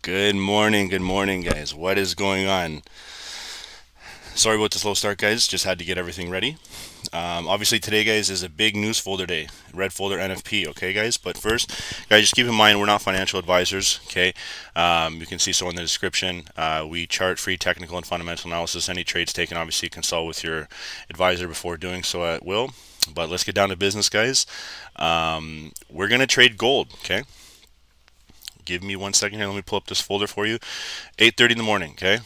Good morning, guys. What is going on? Sorry about the slow start, guys. Just had to get everything ready. Obviously, today, guys, is a big news folder day. Red folder NFP, okay, guys? But first, guys, just keep in mind we're not financial advisors, okay? You can see so in the description. We chart free technical and fundamental analysis. Any trades taken, obviously, consult with your advisor before doing so at will. But let's get down to business, guys. We're going to trade gold, okay? Give me 1 second here. Let me pull up this folder for you. 8:30 in the morning, okay?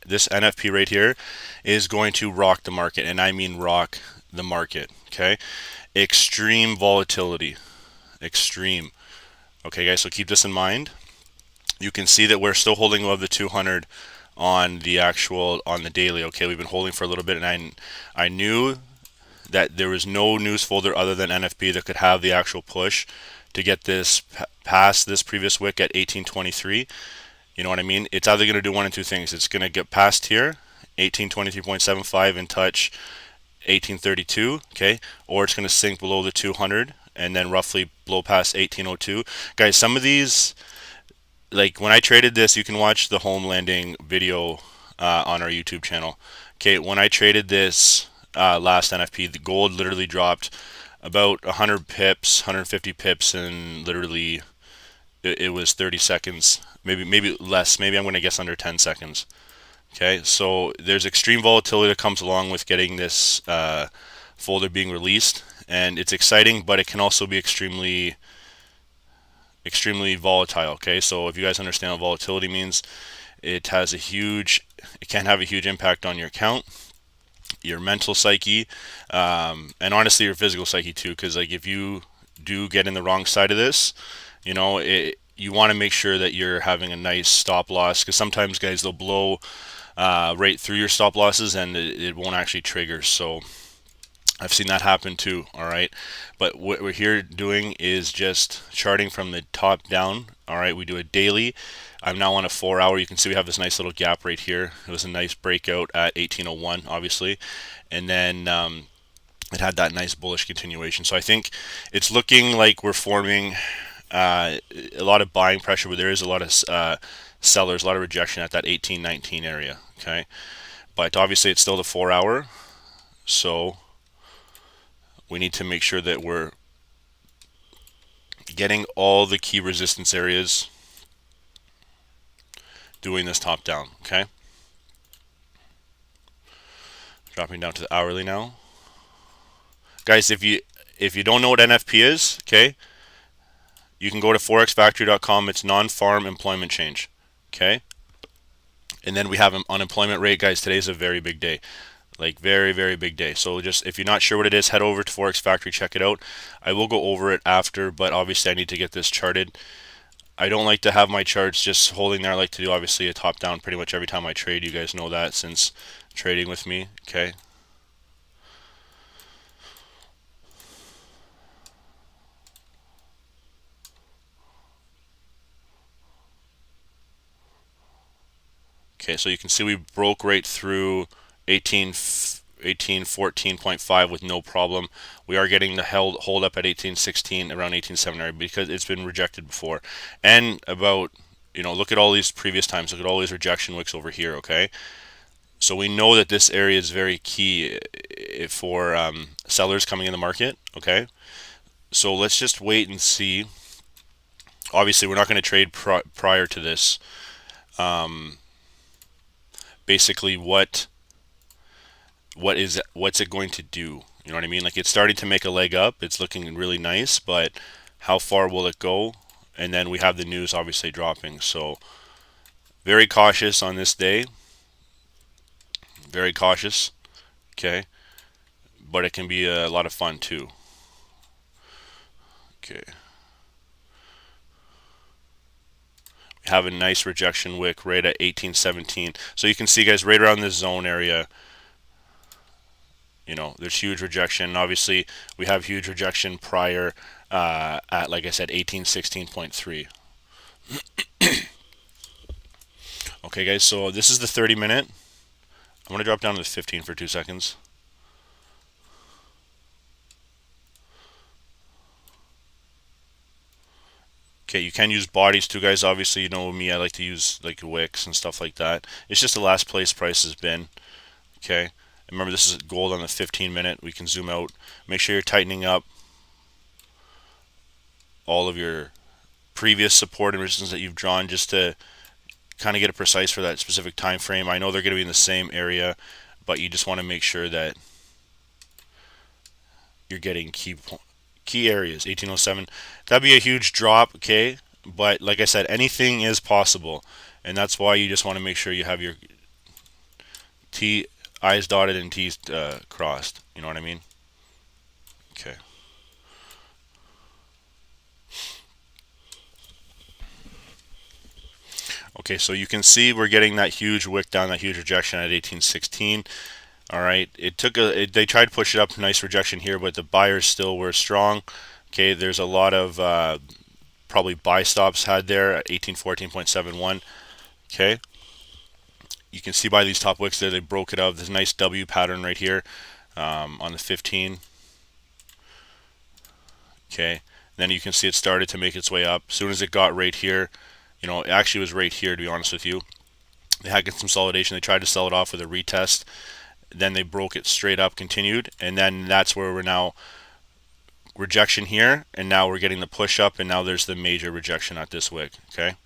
This NFP right here is going to rock the market, and I mean rock the market, okay? Extreme volatility. Extreme. Okay, guys, so keep this in mind. You can see that we're still holding above the 200 on the daily, okay? We've been holding for a little bit, and I knew that there was no news folder other than NFP that could have the actual push to get this past this previous wick at 1823. You know what I mean? It's either going to do one of two things. It's going to get past here, 1823.75, and touch 1832, okay? Or it's going to sink below the 200 and then roughly blow past 1802. Guys, some of these, like when I traded this, you can watch the home landing video on our YouTube channel. Okay, when I traded this last NFP, the gold literally dropped about 100 pips, 150 pips, and literally it was 30 seconds, maybe less. Maybe I'm going to guess under 10 seconds. Okay, so there's extreme volatility that comes along with getting this folder being released, and it's exciting, but it can also be extremely volatile. Okay, so if you guys understand what volatility means, it can have a huge impact on your account, your mental psyche, and honestly your physical psyche too, because like if you do get in the wrong side of this, you want to make sure that you're having a nice stop loss, because sometimes, guys, they'll blow right through your stop losses and it won't actually trigger. So I've seen that happen too. All right, but what we're here doing is just charting from the top down. All right, we do a daily. I'm now on a 4 hour. You can see we have this nice little gap right here. It was a nice breakout at 1801, obviously, and then it had that nice bullish continuation. So I think it's looking like we're forming a lot of buying pressure, but there is a lot of sellers, a lot of rejection at that 1819 area. Okay, but obviously it's still the 4 hour, so we need to make sure that we're getting all the key resistance areas, doing this top down. Okay, dropping down to the hourly now, guys. If you don't know what NFP is, okay, you can go to forexfactory.com. It's non-farm employment change. Okay, and then we have an unemployment rate, guys. Today's a very big day, like very, very big day. So just if you're not sure what it is, head over to Forex Factory, check it out. I will go over it after, but obviously I need to get this charted. I don't like to have my charts just holding there. I like to do obviously a top down pretty much every time I trade. You guys know that since trading with me. Okay, okay, so you can see we broke right through 1814.5 with no problem. We are getting the hold up at 1816, around 1870, because it's been rejected before. And about, look at all these previous times. Look at all these rejection wicks over here. Okay, so we know that this area is very key for sellers coming in the market. Okay, so let's just wait and see. Obviously, we're not going to trade prior to this. Basically, what's it going to do? You know what I mean? Like, it's starting to make a leg up. It's looking really nice, but how far will it go? And then we have the news obviously dropping. So very cautious on this day. Very cautious. Okay, but it can be a lot of fun too. Okay, we have a nice rejection wick right at 1817. So you can see, guys, right around this zone area, there's huge rejection. Obviously, we have huge rejection prior at, like I said, 1816.3. Okay, guys, so this is the 30-minute. I'm going to drop down to the 15 for 2 seconds. Okay, you can use bodies too, guys. Obviously, you know me, I like to use like wicks and stuff like that. It's just the last place price has been. Okay, and remember this is gold on the 15-minute. We can zoom out. Make sure you're tightening up all of your previous support and resistance that you've drawn, just to kind of get it precise for that specific time frame. I know they're going to be in the same area, but you just want to make sure that you're getting key areas. 1807, that'd be a huge drop, okay, but like I said, anything is possible, and that's why you just want to make sure you have your I's dotted and T's crossed. You know what I mean? Okay. Okay, so you can see we're getting that huge wick down, that huge rejection at 1816. All right, they tried to push it up, nice rejection here, but the buyers still were strong. Okay, there's a lot of probably buy stops had there at 1814.71. Okay, you can see by these top wicks there, they broke it up. There's a nice W pattern right here on the 15. Okay, then you can see it started to make its way up. As soon as it got right here, you know, it actually was right here, to be honest with you. They had consolidation. They tried to sell it off with a retest. Then they broke it straight up, continued, and then that's where we're now rejection here, and now we're getting the push up, and now there's the major rejection at this wick. Okay.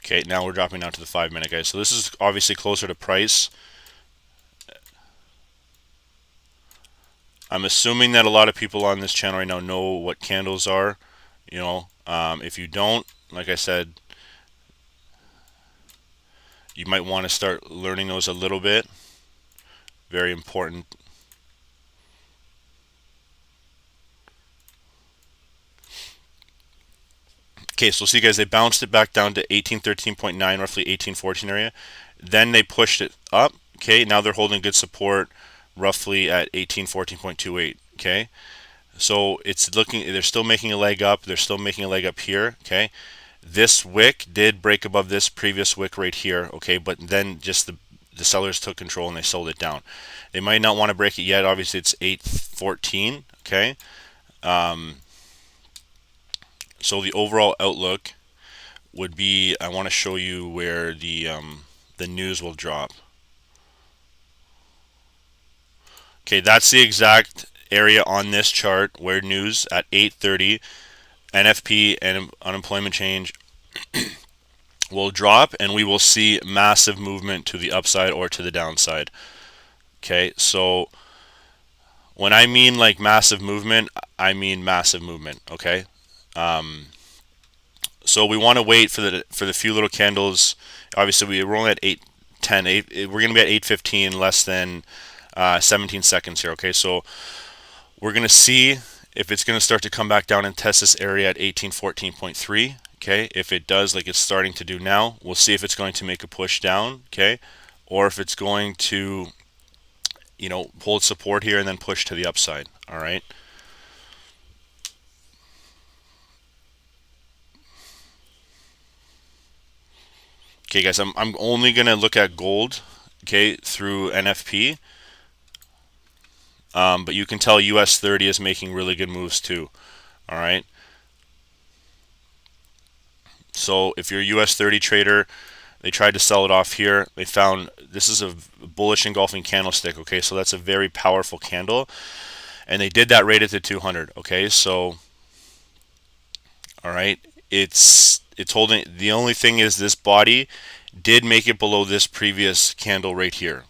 Okay, now we're dropping down to the 5-minute, guys. So this is obviously closer to price. I'm assuming that a lot of people on this channel right now know what candles are. You know, if you don't, like I said, you might want to start learning those a little bit. Very important. Okay, so see guys, they bounced it back down to 1813.9, roughly 1814 area. Then they pushed it up. Okay, now they're holding good support roughly at 1814.28. Okay, so it's looking, they're still making a leg up. They're still making a leg up here. Okay, this wick did break above this previous wick right here. Okay, but then just the sellers took control and they sold it down. They might not want to break it yet. Obviously, it's 814. Okay. So the overall outlook would be, I want to show you where the news will drop. Okay, that's the exact area on this chart where news at 8:30, NFP and unemployment change will drop, and we will see massive movement to the upside or to the downside. Okay, so when I mean like massive movement, I mean massive movement. Okay. So we want to wait for the few little candles. Obviously, we're only at 8:10. We're going to be at 8:15, less than 17 seconds here. Okay, so we're going to see if it's going to start to come back down and test this area at 1814.3. Okay, if it does, like it's starting to do now, we'll see if it's going to make a push down. Okay, or if it's going to, you know, hold support here and then push to the upside. All right. Okay, guys, I'm only gonna look at gold, okay, through NFP. But you can tell US 30 is making really good moves too. All right. So if you're a US 30 trader, they tried to sell it off here. They found this is a bullish engulfing candlestick. Okay, so that's a very powerful candle, and they did that right at the 200. Okay, so all right, it's holding. The only thing is this body did make it below this previous candle right here.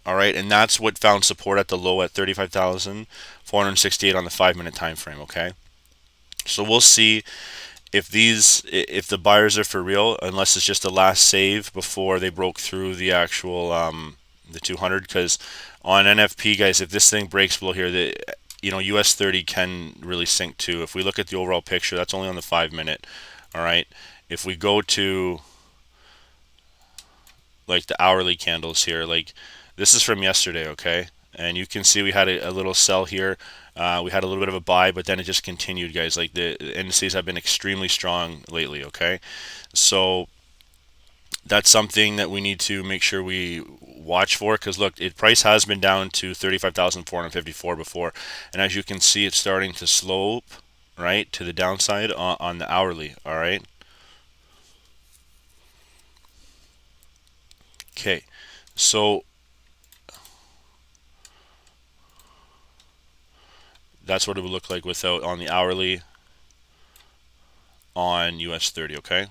All right, and that's what found support at the low at 35,468 on the 5-minute time frame. Okay, so we'll see if the buyers are for real, unless it's just a last save before they broke through the actual the 200. Because on NFP, guys, if this thing breaks below here, you know, US 30 can really sink too. If we look at the overall picture, that's only on the 5-minute. All right, if we go to like the hourly candles here, like this is from yesterday, okay, and you can see we had a little sell here. We had a little bit of a buy, but then it just continued, guys. Like the indices have been extremely strong lately, okay? So That's something that we need to make sure we watch for, because look, price has been down to 35,454 before, and as you can see, it's starting to slope right to the downside on the hourly. All right. Okay. So that's what it would look like without on the hourly on US 30. Okay.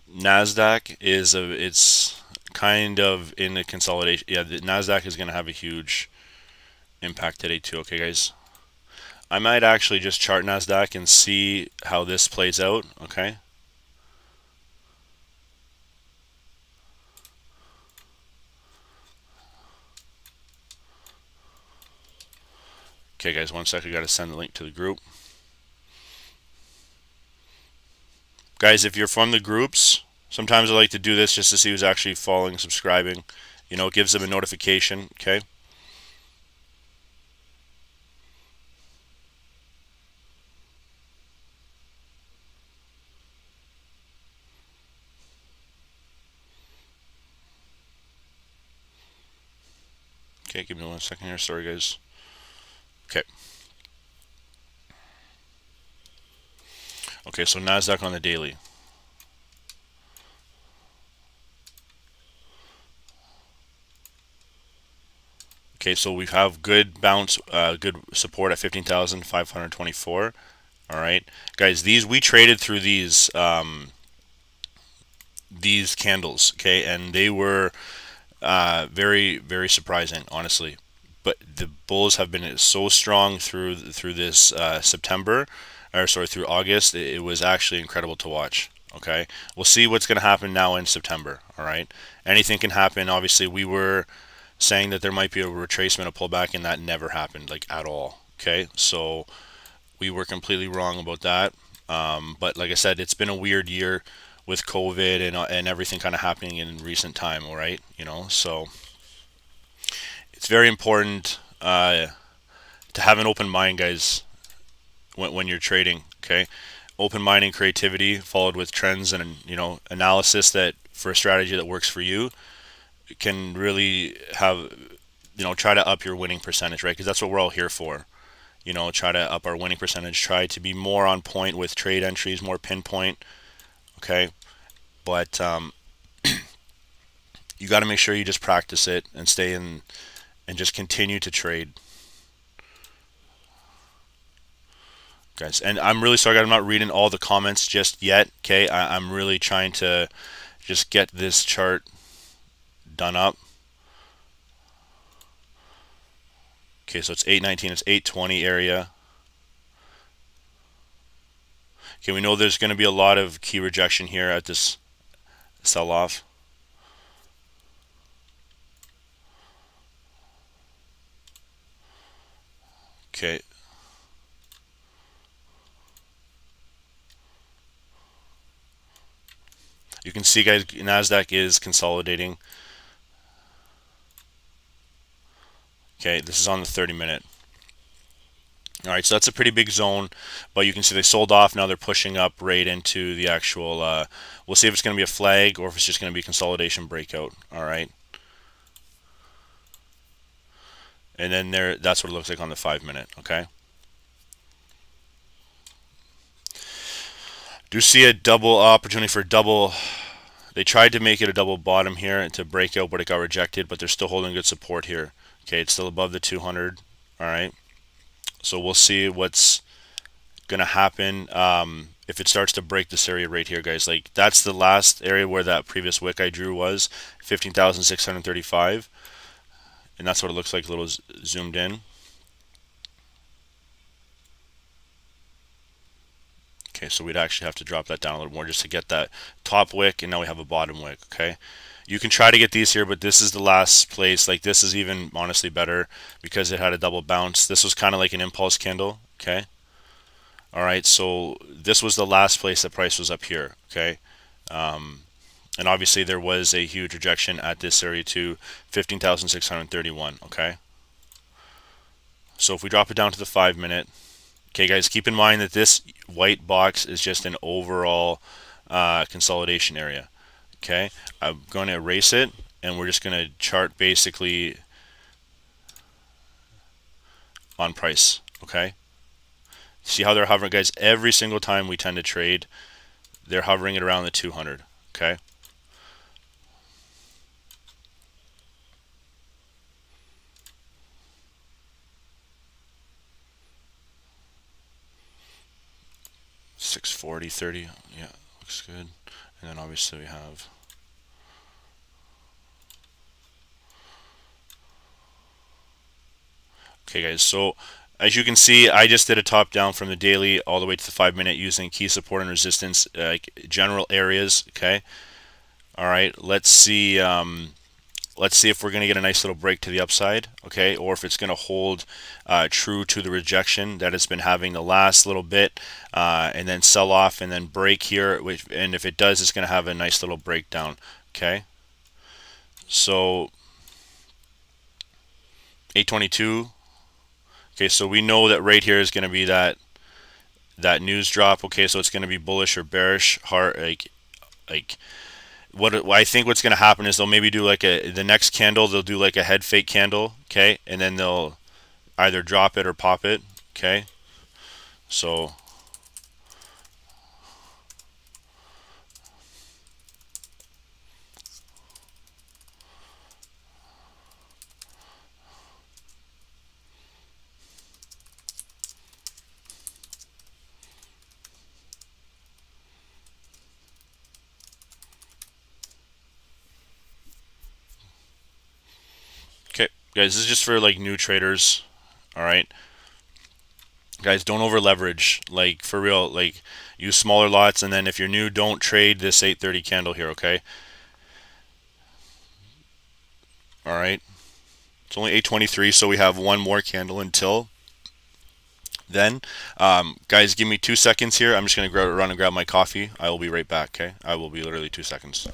Nasdaq it's kind of in the consolidation. Yeah, the Nasdaq is going to have a huge impact today too. Okay, guys. I might actually just chart Nasdaq and see how this plays out. Okay. Okay, guys. 1 sec. I got to send the link to the group. Guys, if you're from the groups, sometimes I like to do this just to see who's actually following, subscribing. You know, it gives them a notification. Okay. Okay, give me 1 second here. Sorry, guys. Okay. Okay, so Nasdaq on the daily. Okay, so we have good bounce, good support at 15,524. All right, guys. We traded through these candles. Okay, and they were very very surprising, honestly. But the bulls have been so strong through this September, or sorry, through August. It was actually incredible to watch. Okay, we'll see what's going to happen now in September. All right, anything can happen. Obviously, we were saying that there might be a retracement, a pullback, and that never happened, like at all. Okay, so we were completely wrong about that. But like I said, it's been a weird year with COVID and everything kind of happening in recent time. All right, so it's very important to have an open mind, guys, when you're trading. Okay, open mind and creativity followed with trends and analysis that for a strategy that works for you can really have try to up your winning percentage, right? Because that's what we're all here for. Try to up our winning percentage, try to be more on point with trade entries, more pinpoint. Okay, but you got to make sure you just practice it and stay in and just continue to trade, guys. And I'm really sorry, I'm not reading all the comments just yet. Okay, I'm really trying to just get this chart done up. Okay, so it's 819, it's 820 area. Okay, we know there's going to be a lot of key rejection here at this sell-off. Okay. You can see, guys, Nasdaq is consolidating. Okay, this is on the 30-minute. All right, so that's a pretty big zone, but you can see they sold off. Now they're pushing up right into the actual. We'll see if it's going to be a flag or if it's just going to be a consolidation breakout. All right, and then that's what it looks like on the 5-minute. Okay. Do see a double opportunity for double. They tried to make it a double bottom here and to break out, but it got rejected. But they're still holding good support here. Okay, it's still above the 200. All right, so we'll see what's going to happen if it starts to break this area right here, guys. Like that's the last area where that previous wick I drew was 15,635, and that's what it looks like a little zoomed in. Okay, so we'd actually have to drop that down a little more just to get that top wick, and now we have a bottom wick. Okay, you can try to get these here, but this is the last place. Like this is even honestly better because it had a double bounce. This was kind of like an impulse candle. Okay. All right, so this was the last place the price was up here. Okay, and obviously there was a huge rejection at this area to 15,631. Okay, so if we drop it down to the 5-minute, okay, guys, keep in mind that this white box is just an overall consolidation area. Okay, I'm going to erase it, and we're just going to chart basically on price. Okay, see how they're hovering, guys? Every single time we tend to trade, they're hovering at around the 200. Okay, 640, 30. Yeah, looks good. And then obviously we have. Okay, guys, so as you can see, I just did a top down from the daily all the way to the 5 minute using key support and resistance, general areas. Okay, all right, let's see if we're going to get a nice little break to the upside, okay, or if it's going to hold true to the rejection that it's been having the last little bit, and then sell off and then break here, and if it does, it's going to have a nice little breakdown. Okay, so 822. Okay, so we know that right here is going to be that news drop. Okay, so it's going to be bullish or bearish. Hard like what I think what's going to happen is they'll maybe do like the next candle they'll do like a head fake candle. Okay, and then they'll either drop it or pop it. Okay, so okay, guys, this is just for like new traders. All right, guys, don't over leverage. Like for real, like use smaller lots, and then if you're new, don't trade this 830 candle here. Okay, all right. It's only 823, so we have one more candle until then. Guys, give me 2 seconds here. I'm just going to run and grab my coffee. I will be right back, okay? I will be literally 2 seconds.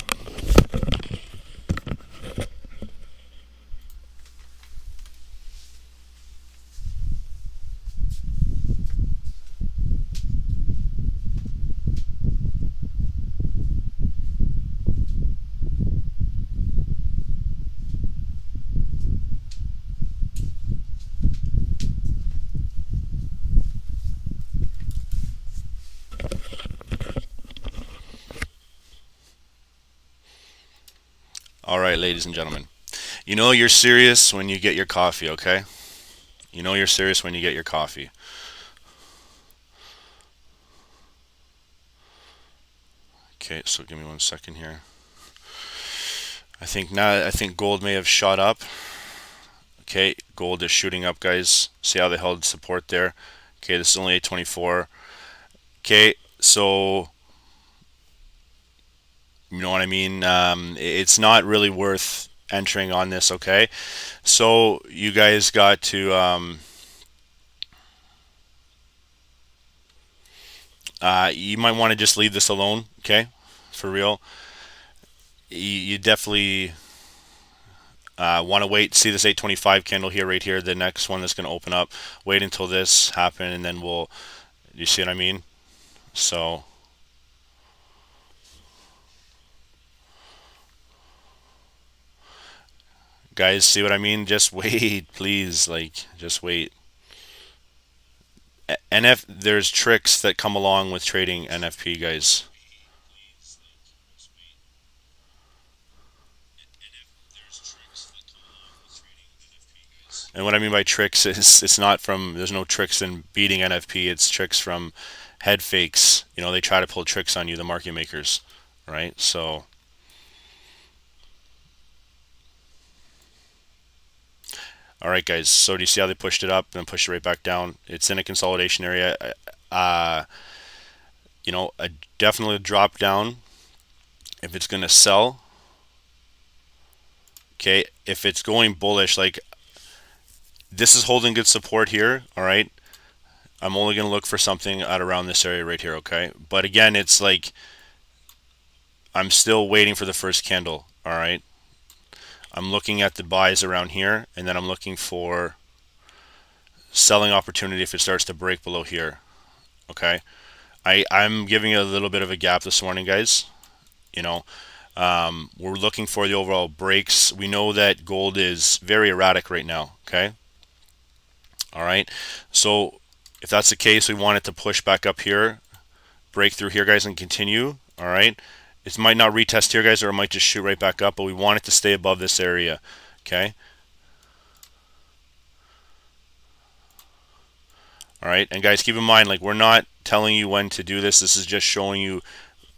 All right, ladies and gentlemen. You know you're serious when you get your coffee, okay? You know you're serious when you get your coffee. Okay, so give me 1 second here. I think gold may have shot up. Okay, gold is shooting up, guys. See how they held support there? Okay, this is only 824. Okay, so you know what I mean? It's not really worth entering on this, okay? So you guys got to you might want to just leave this alone, okay? For real. You definitely want to wait. See this 825 candle here, right here, the next one that's going to open up. Wait until this happen, and then we'll. You see what I mean? So, guys, see what I mean? Just wait, please. Like, just wait. There's tricks that come along with trading NFP, guys. And what I mean by tricks is it's not from there's no tricks in beating NFP. It's tricks from head fakes. You know, they try to pull tricks on you, the market makers, right? So, all right, guys. So do you see how they pushed it up and then pushed it right back down? It's in a consolidation area. Uh, a definitely drop down if it's going to sell. Okay, if it's going bullish, like this is holding good support here. All right, I'm only going to look for something at around this area right here. Okay, but again, it's like I'm still waiting for the first candle. All right, I'm looking at the buys around here, and then I'm looking for selling opportunity if it starts to break below here. Okay, I'm giving it a little bit of a gap this morning, guys. You know, We're looking for the overall breaks. We know that gold is very erratic right now. Okay. All right. So if that's the case, we want it to push back up here, break through here, guys, and continue. All right. It might not retest here, guys, or it might just shoot right back up, but we want it to stay above this area. Okay. All right. And guys, keep in mind, like, we're not telling you when to do this. This is just showing you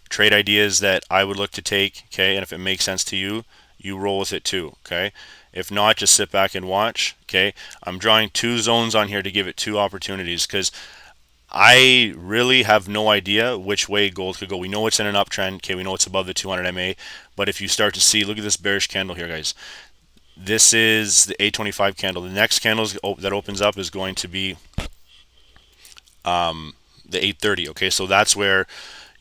trade ideas that I would look to take. Okay. And if it makes sense to you, you roll with it too. Okay. If not, just sit back and watch. Okay. I'm drawing two zones on here to give it two opportunities because I really have no idea which way gold could go. We know it's in an uptrend. Okay, we know it's above the 200 MA. But if you start to see, look at this bearish candle here, guys. This is the 825 candle. The next candle that opens up is going to be the 830. Okay, so that's where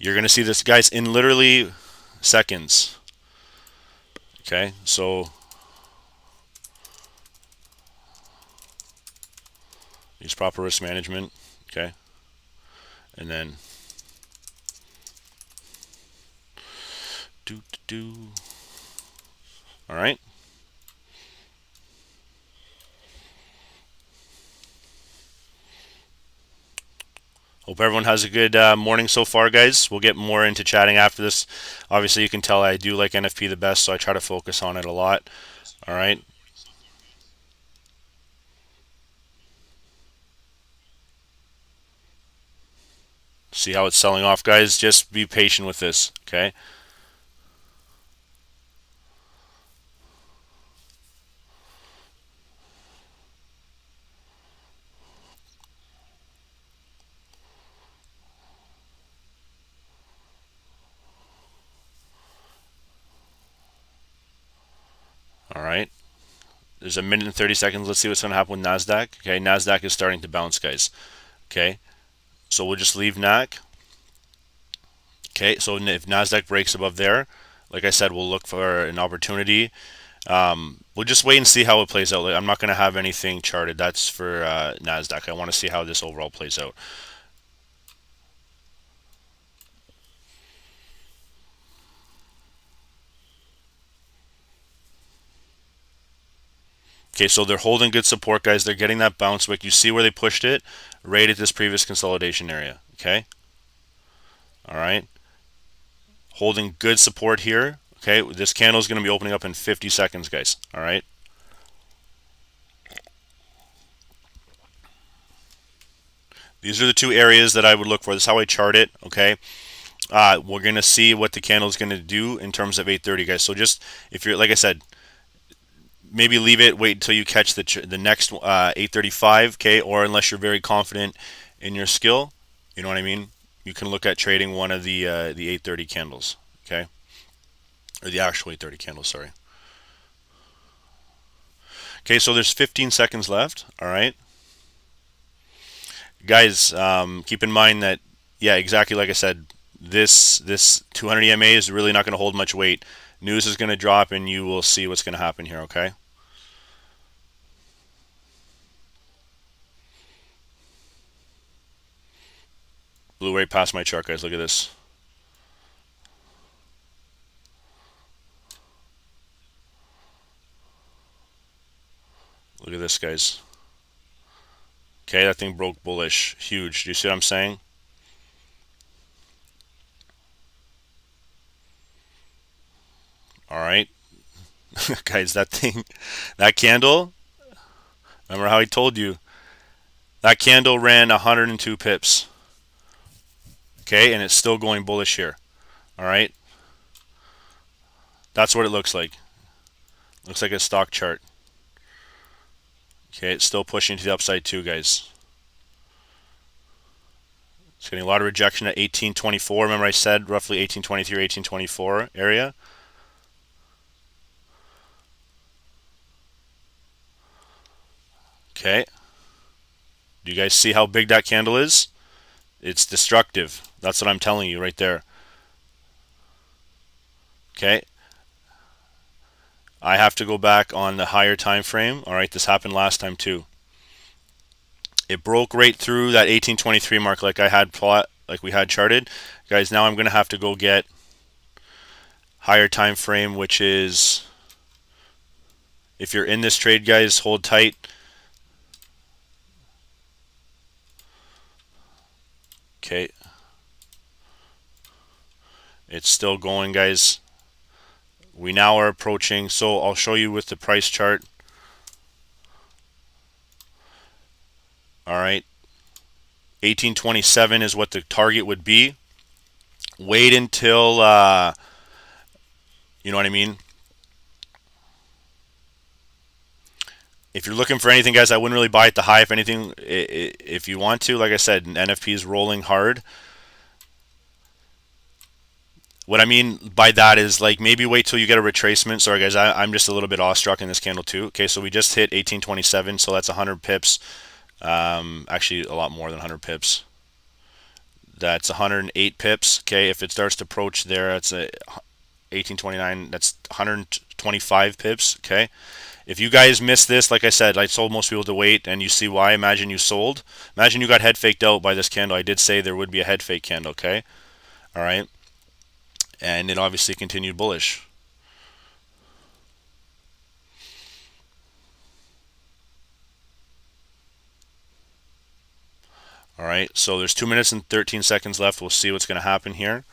you're going to see this, guys, in literally seconds. Okay, so use proper risk management. Okay, and then do. All right. Hope everyone has a good morning so far, guys. We'll get more into chatting after this. Obviously, you can tell I do like NFP the best, so I try to focus on it a lot. All right. See how it's selling off, guys. Just be patient with this, okay? All right. There's a minute and 30 seconds. Let's see what's going to happen with Nasdaq. Okay, Nasdaq is starting to bounce, guys. Okay, so we'll just leave NAC. Okay, so if Nasdaq breaks above there, like I said, we'll look for an opportunity. We'll just wait and see how it plays out. I'm not going to have anything charted. That's for Nasdaq. I want to see how this overall plays out. Okay, so they're holding good support, guys. They're getting that bounce wick. You see where they pushed it? Right at this previous consolidation area. Okay. All right. Holding good support here. Okay, this candle is going to be opening up in 50 seconds, guys. All right. These are the two areas that I would look for. This is how I chart it. Okay. We're going to see what the candle is going to do in terms of 830, guys. So just, if you're, like I said, maybe leave it, wait until you catch the next 835, okay, or unless you're very confident in your skill, you know what I mean, you can look at trading one of the 830 candles, okay, or the actual 830 candles, sorry. Okay, so there's 15 seconds left. All right, guys, keep in mind that, yeah, exactly like I said, this 200 EMA is really not going to hold much weight. News is going to drop and you will see what's going to happen here, okay? Blew right past my chart, guys. Look at this. Look at this, guys. Okay, that thing broke bullish. Huge. Do you see what I'm saying? All right. Guys, that thing, that candle, remember how I told you? That candle ran 102 pips. Okay, and it's still going bullish here. All right. That's what it looks like. Looks like a stock chart. Okay, it's still pushing to the upside too, guys. It's getting a lot of rejection at 1824. Remember I said roughly 1823, 1824 area. Okay. Do you guys see how big that candle is? It's destructive. That's what I'm telling you right there. Okay. I have to go back on the higher time frame. All right, this happened last time too. It broke right through that 1823 mark like I had plot, like we had charted. Guys, now I'm going to have to go get higher time frame, which is, if you're in this trade, guys, hold tight. Okay, it's still going, guys. We now are approaching, so I'll show you with the price chart. All right, 1827 is what the target would be. Wait until you know what I mean. If you're looking for anything, guys, I wouldn't really buy at the high. If anything, if you want to, like I said, NFP is rolling hard. What I mean by that is, like, maybe wait till you get a retracement. Sorry, guys, I'm just a little bit awestruck in this candle too. Okay, so we just hit 1827, so that's 100 pips. Actually, a lot more than 100 pips. That's 108 pips. Okay, if it starts to approach there, that's a 1829. That's 125 pips. Okay. If you guys missed this, like I said, I told most people to wait, and you see why. Imagine you sold. Imagine you got head faked out by this candle. I did say there would be a head fake candle, okay? All right. And it obviously continued bullish. All right. So there's 2 minutes and 13 seconds left. We'll see what's going to happen here.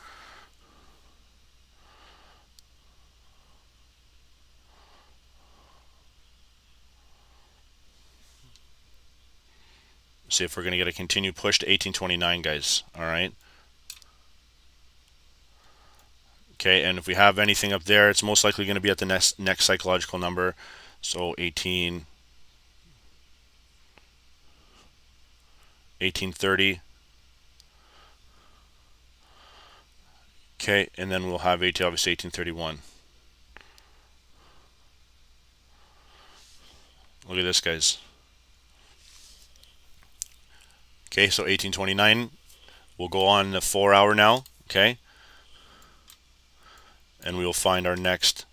See if we're going to get a continued push to 1829, guys. All right. Okay, and if we have anything up there, it's most likely going to be at the next psychological number. So 1830. Okay, and then we'll have obviously 1831. Look at this, guys. Okay, so 1829. We'll go on the 4 hour now. Okay, and we will find our next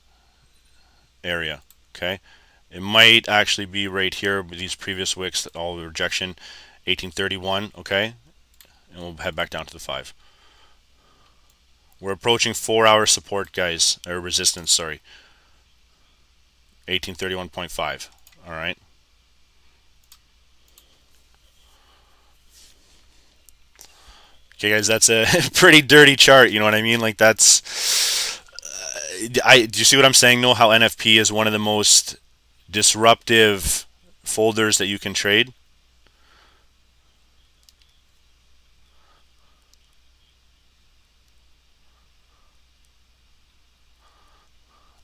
area. Okay, it might actually be right here with these previous wicks, all the rejection. 1831. Okay, and we'll head back down to the 5. We're approaching 4 hour support, guys, or resistance, sorry. 1831.5. All right. Okay, guys, that's a pretty dirty chart. You know what I mean? Like, that's do you see what I'm saying? Know how NFP is one of the most disruptive folders that you can trade?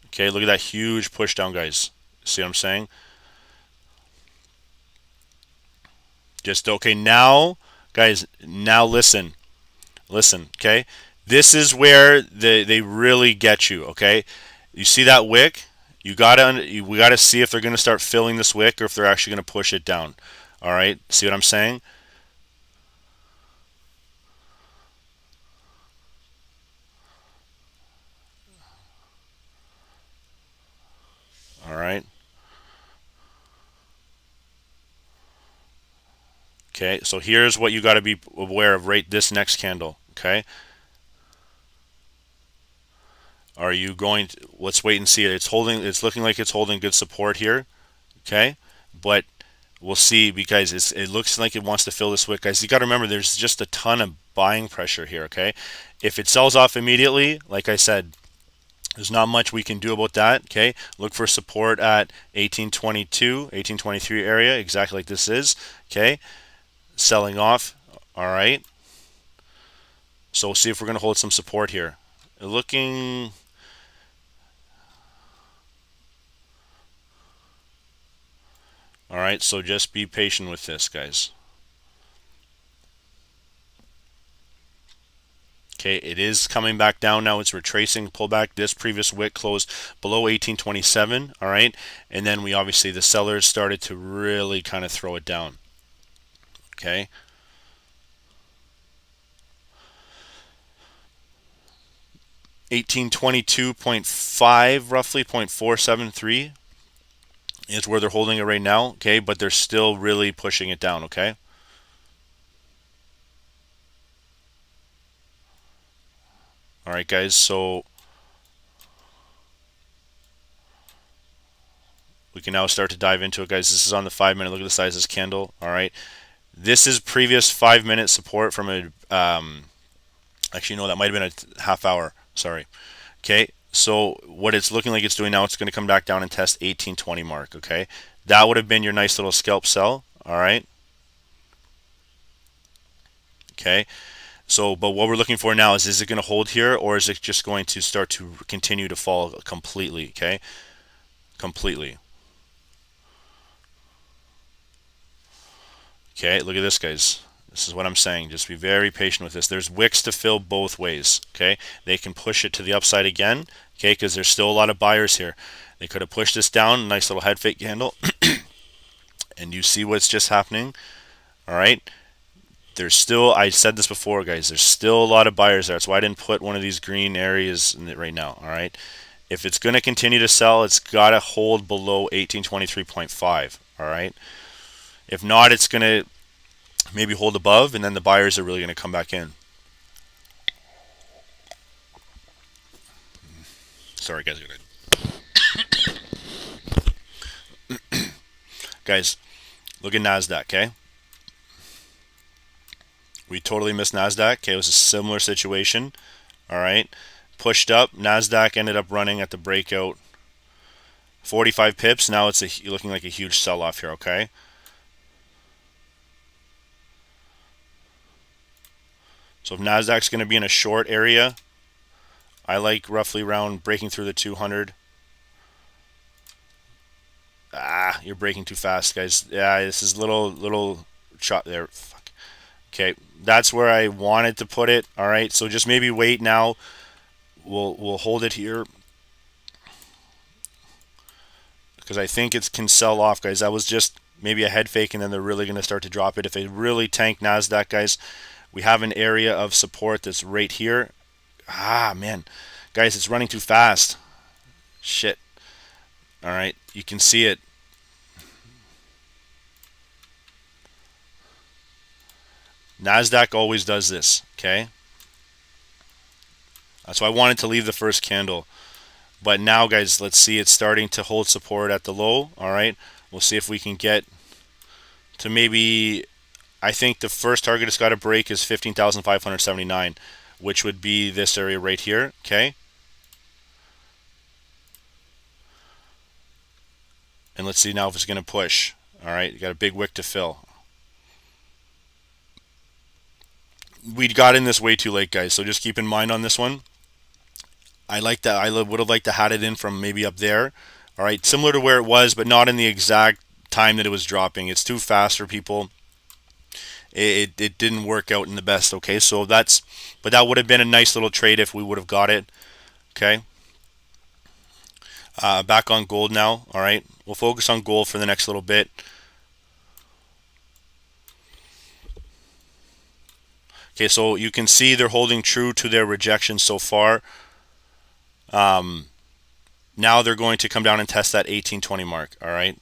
Okay, look at that huge push down, guys. See what I'm saying? Just okay, now, guys, now listen. Listen, okay? This is where they really get you, okay? You see that wick? We gotta see if they're gonna start filling this wick or if they're actually gonna push it down. All right, see what I'm saying? All right. Okay, so here's what you got to be aware of right this next candle. Okay, are you going to, let's wait and see it. It's looking like it's holding good support here. Okay, but we'll see because it looks like it wants to fill this wick, guys. You got to remember there's just a ton of buying pressure here. Okay, if it sells off immediately, like I said, there's not much we can do about that. Okay, look for support at 1822, 1823 area, exactly like this is. Okay, selling off. All right. So we'll see if we're going to hold some support here. Looking. All right, so just be patient with this, guys. Okay, it is coming back down now. It's retracing pullback. This previous wick closed below 1827. All right, and then we obviously the sellers started to really kind of throw it down. Okay. $1822.5 roughly 0.473 is where they're holding it right now. Okay, but they're still really pushing it down. Okay. All right, guys. So can now start to dive into it, guys. This is on the 5-minute. Look at the size of this candle. All right, this is previous 5-minute support from a actually no, that might have been a half hour, sorry. Okay, so what it's looking like it's doing now, it's going to come back down and test 1820 mark. Okay, that would have been your nice little scalp sell. All right, okay. So, but what we're looking for now is it going to hold here, or is it just going to start to continue to fall completely? Okay, completely. Okay, look at this, guys. This is what I'm saying. Just be very patient with this. There's wicks to fill both ways. Okay, they can push it to the upside again. Okay, because there's still a lot of buyers here. They could have pushed this down. Nice little head fake candle, and you see what's just happening. All right. There's still, I said this before, guys, there's still a lot of buyers there. That's why I didn't put one of these green areas in it right now. All right, if it's going to continue to sell, it's got to hold below 1823.5. All right, if not, it's going to maybe hold above, and then the buyers are really going to come back in. Sorry, guys. Guys, look at Nasdaq. Okay, we totally missed Nasdaq. Okay, it was a similar situation. All right, pushed up. Nasdaq ended up running at the breakout 45 pips. Now it's looking like a huge sell-off here. Okay, so if Nasdaq's going to be in a short area, I like roughly around breaking through the 200. You're breaking too fast, guys. Yeah, this is little shot there. Fuck. Okay, that's where I wanted to put it. All right, so just maybe wait now. We'll hold it here because I think it can sell off, guys. That was just maybe a head fake, and then they're really going to start to drop it. If they really tank Nasdaq, guys, we have an area of support that's right here. Man, guys, it's running too fast. Shit. All right, you can see it. Nasdaq always does this, okay? That's why I wanted to leave the first candle. But now, guys, let's see. It's starting to hold support at the low, all right? We'll see if we can get to maybe, I think the first target it's got to break is 15,579, which would be this area right here, okay? And let's see now if it's going to push. All right, you got a big wick to fill. We got in this way too late, guys, so just keep in mind on this one. I like that. I would have liked to had it in from maybe up there. All right, similar to where it was, but not in the exact time that it was dropping. It's too fast for people. It didn't work out in the best. Okay, so but that would have been a nice little trade if we would have got it. Okay. Back on gold now. All right, we'll focus on gold for the next little bit. Okay, so you can see they're holding true to their rejection so far. Now they're going to come down and test that 1820 mark. All right.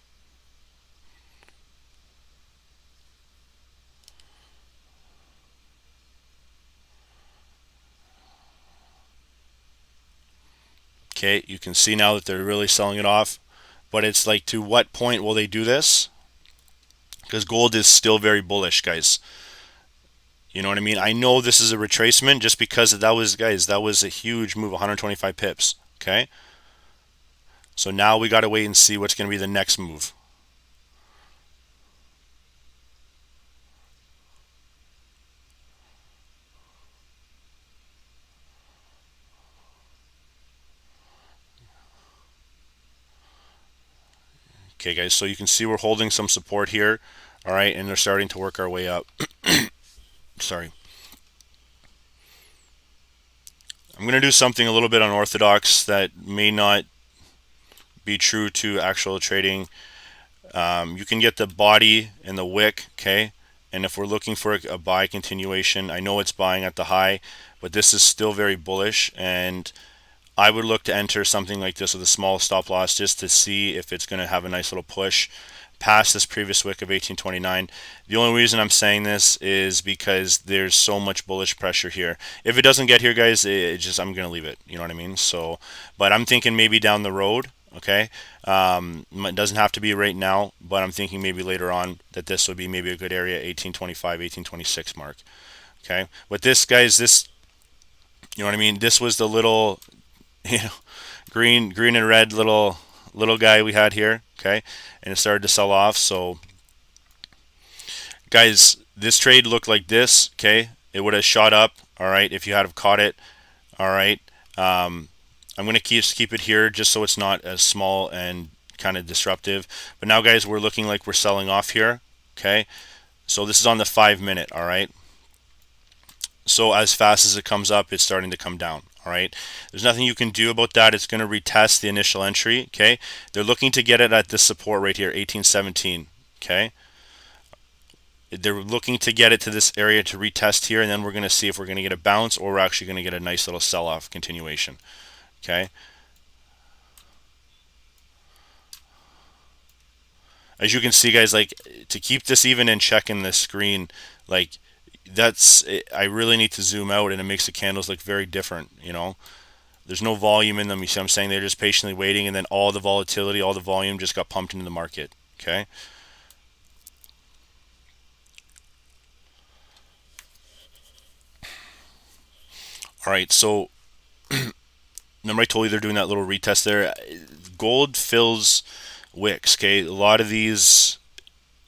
Okay, you can see now that they're really selling it off. But it's like, to what point will they do this? Because gold is still very bullish, guys. You know what I mean? I know this is a retracement just because that was, guys, that was a huge move, 125 pips. Okay? So now we got to wait and see what's going to be the next move. Okay, guys, so you can see we're holding some support here. All right, and they're starting to work our way up. Sorry. I'm going to do something a little bit unorthodox that may not be true to actual trading. You can get the body and the wick, okay? And if we're looking for a buy continuation, I know it's buying at the high, but this is still very bullish, and I would look to enter something like this with a small stop loss just to see if it's going to have a nice little push past this previous wick of 1829. The only reason I'm saying this is because there's so much bullish pressure here. If it doesn't get here, guys, I'm going to leave it. You know what I mean? So, but I'm thinking maybe down the road, Okay, it doesn't have to be right now, but I'm thinking maybe later on that this would be maybe a good area, 1825, 1826 mark. Okay, but this, guys, this, you know what I mean? This was the little, you know, green and red little guy we had here. Okay, and it started to sell off. So, guys, this trade looked like this. Okay, it would have shot up. All right, if you had have caught it. All right. I'm going to keep it here just so it's not as small and kind of disruptive. But now, guys, we're looking like we're selling off here. Okay, so this is on the 5 minute. All right, so as fast as it comes up, it's starting to come down. All right, there's nothing you can do about that. It's going to retest the initial entry. Okay, they're looking to get it at this support right here, 1817. Okay, they're looking to get it to this area to retest here, and then we're going to see if we're going to get a bounce or we're actually going to get a nice little sell-off continuation. Okay, as you can see, guys, like, to keep this even in check in the screen, like, that's, I really need to zoom out, and it makes the candles look very different. There's no volume in them. You see what I'm saying? They're just patiently waiting, and then all the volatility, all the volume just got pumped into the market. Okay, all right, so remember I told you they're doing that little retest there. Gold fills wicks. Okay, a lot of these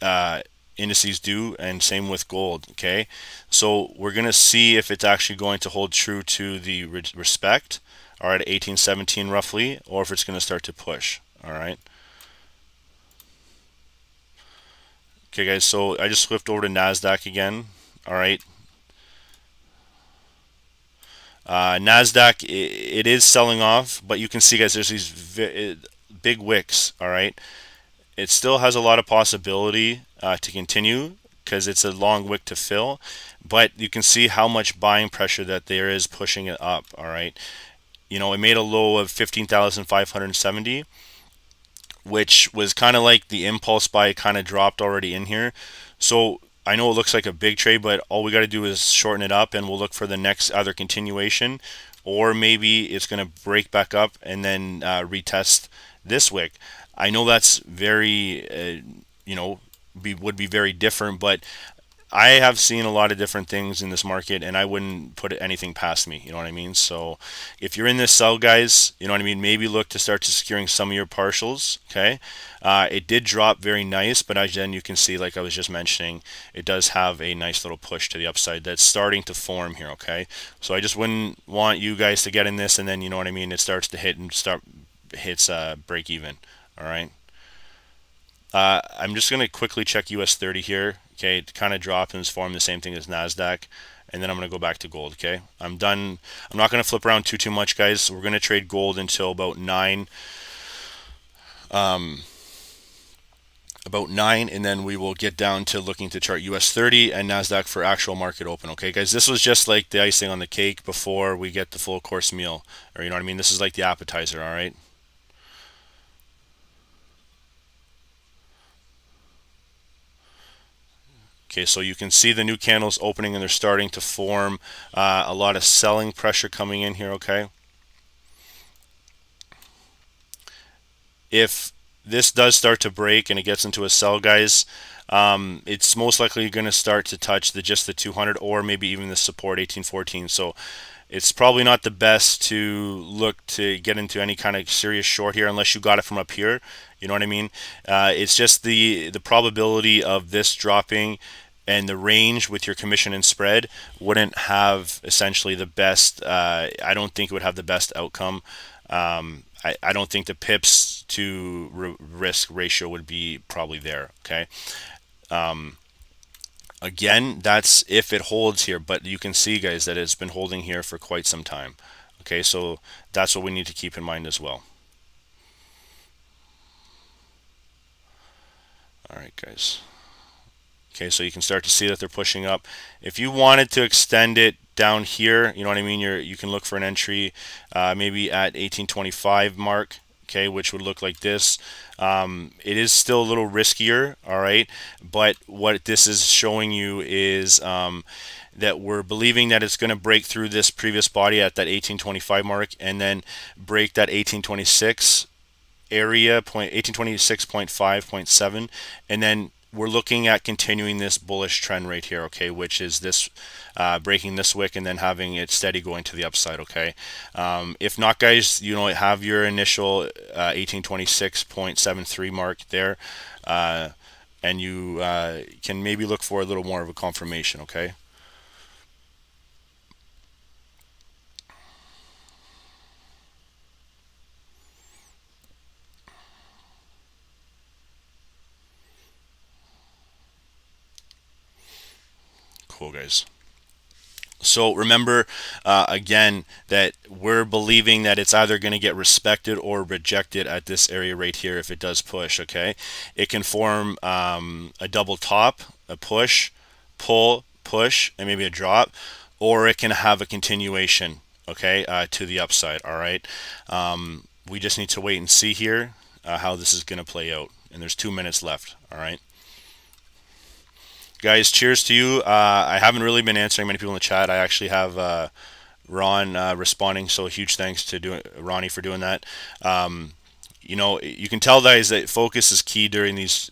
uh, indices do, and same with gold. Okay, so we're gonna see if it's actually going to hold true to the respect, all right, 1817 roughly, or if it's going to start to push. All right, okay, guys, so I just flipped over to Nasdaq again. All right, Nasdaq, it is selling off, but you can see, guys, there's these big wicks. All right, it still has a lot of possibility to continue because it's a long wick to fill, but you can see how much buying pressure that there is pushing it up. All right, it made a low of 15,570, which was kind of like the impulse buy kind of dropped already in here. So I know it looks like a big trade, but all we got to do is shorten it up, and we'll look for the next either continuation, or maybe it's going to break back up and then retest this wick. I know that's very, would be very different, but I have seen a lot of different things in this market, and I wouldn't put anything past me. You know what I mean? So if you're in this sell, guys, you know what I mean? Maybe look to start to securing some of your partials. Okay. It did drop very nice, but then you can see, like I was just mentioning, it does have a nice little push to the upside that's starting to form here. Okay. So I just wouldn't want you guys to get in this, and then, you know what I mean, it starts to hits break even. All right. I'm just going to quickly check US 30 here. Okay, it kind of dropped and is formed the same thing as Nasdaq. And then I'm going to go back to gold. Okay, I'm done. I'm not going to flip around too much, guys. We're going to trade gold until about 9. About 9, and then we will get down to looking to chart US 30 and Nasdaq for actual market open. Okay, guys, this was just like the icing on the cake before we get the full course meal, or you know what I mean. This is like the appetizer. All right. Okay, so you can see the new candles opening, and they're starting to form a lot of selling pressure coming in here. Okay, if this does start to break and it gets into a sell, guys, it's most likely going to start to touch just the 200, or maybe even the support 1814. So it's probably not the best to look to get into any kind of serious short here unless you got it from up here. You know what I mean? It's just the probability of this dropping and the range with your commission and spread wouldn't have essentially the best. I don't think it would have the best outcome. I don't think the pips to risk ratio would be probably there. Okay. Again, that's if it holds here, but you can see, guys, that it's been holding here for quite some time. Okay, so that's what we need to keep in mind as well. All right, guys. Okay, so you can start to see that they're pushing up. If you wanted to extend it down here, you know what I mean, you can look for an entry maybe at 1825 mark. Okay, which would look like this. It is still a little riskier, all right, but what this is showing you is that we're believing that it's going to break through this previous body at that 1825 mark, and then break that 1826 area, 1826.5.7, and then we're looking at continuing this bullish trend right here, okay, which is this breaking this wick and then having it steady going to the upside, okay. If not, guys, have your initial 1826.73 mark there, and you can maybe look for a little more of a confirmation, okay. Cool, guys. So remember, again, that we're believing that it's either going to get respected or rejected at this area right here if it does push, okay? It can form a double top, a push, pull, push, and maybe a drop, or it can have a continuation, okay, to the upside, all right? We just need to wait and see here how this is going to play out. And there's 2 minutes left, all right? Guys, cheers to you. I haven't really been answering many people in the chat. I actually have Ron responding, so huge thanks to Ronnie for doing that. You can tell, guys, that focus is key during these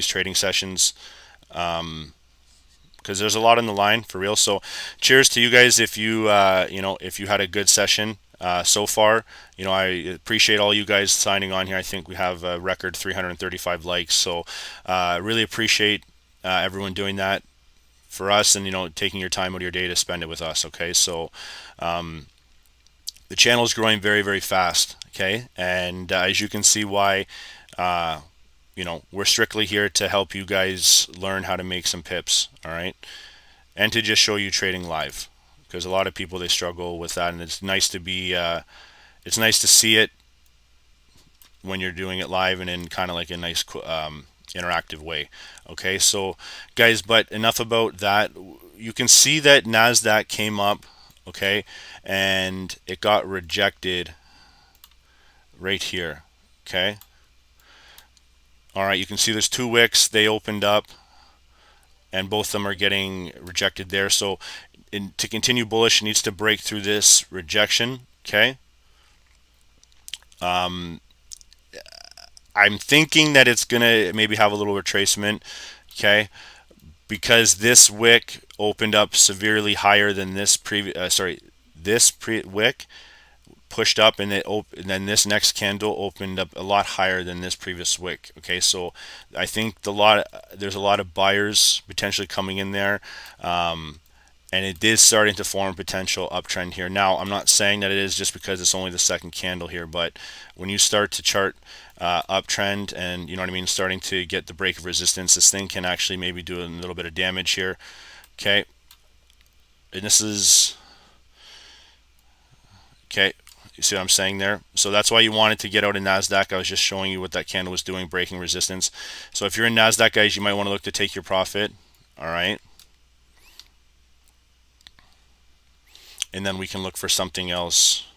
trading sessions, because there's a lot on the line for real. So, cheers to you guys if you if you had a good session so far. I appreciate all you guys signing on here. I think we have a record 335 likes. So, really appreciate everyone doing that for us, and taking your time out of your day to spend it with us. Okay, so the channel is growing very, very fast. Okay, and as you can see why, we're strictly here to help you guys learn how to make some pips. All right, and to just show you trading live, because a lot of people, they struggle with that, and it's nice to it's nice to see it when you're doing it live and in kind of like a nice interactive way. Okay, so guys, but enough about that. You can see that Nasdaq came up, okay, and it got rejected right here. Okay, all right, you can see there's two wicks. They opened up, and both of them are getting rejected there. So to continue bullish, it needs to break through this rejection. Okay, I'm thinking that it's gonna maybe have a little retracement, okay, because this wick opened up severely higher than this wick pushed up, and then this next candle opened up a lot higher than this previous wick. Okay, so I think there's a lot of buyers potentially coming in there. And it is starting to form potential uptrend here. Now, I'm not saying that it is just because it's only the second candle here, but when you start to chart uptrend, and you know what I mean, starting to get the break of resistance, this thing can actually maybe do a little bit of damage here. Okay, and this is okay. You see what I'm saying there? So that's why you wanted to get out in Nasdaq. I was just showing you what that candle was doing, breaking resistance. So if you're in Nasdaq, guys, you might want to look to take your profit. All right. And then we can look for something else.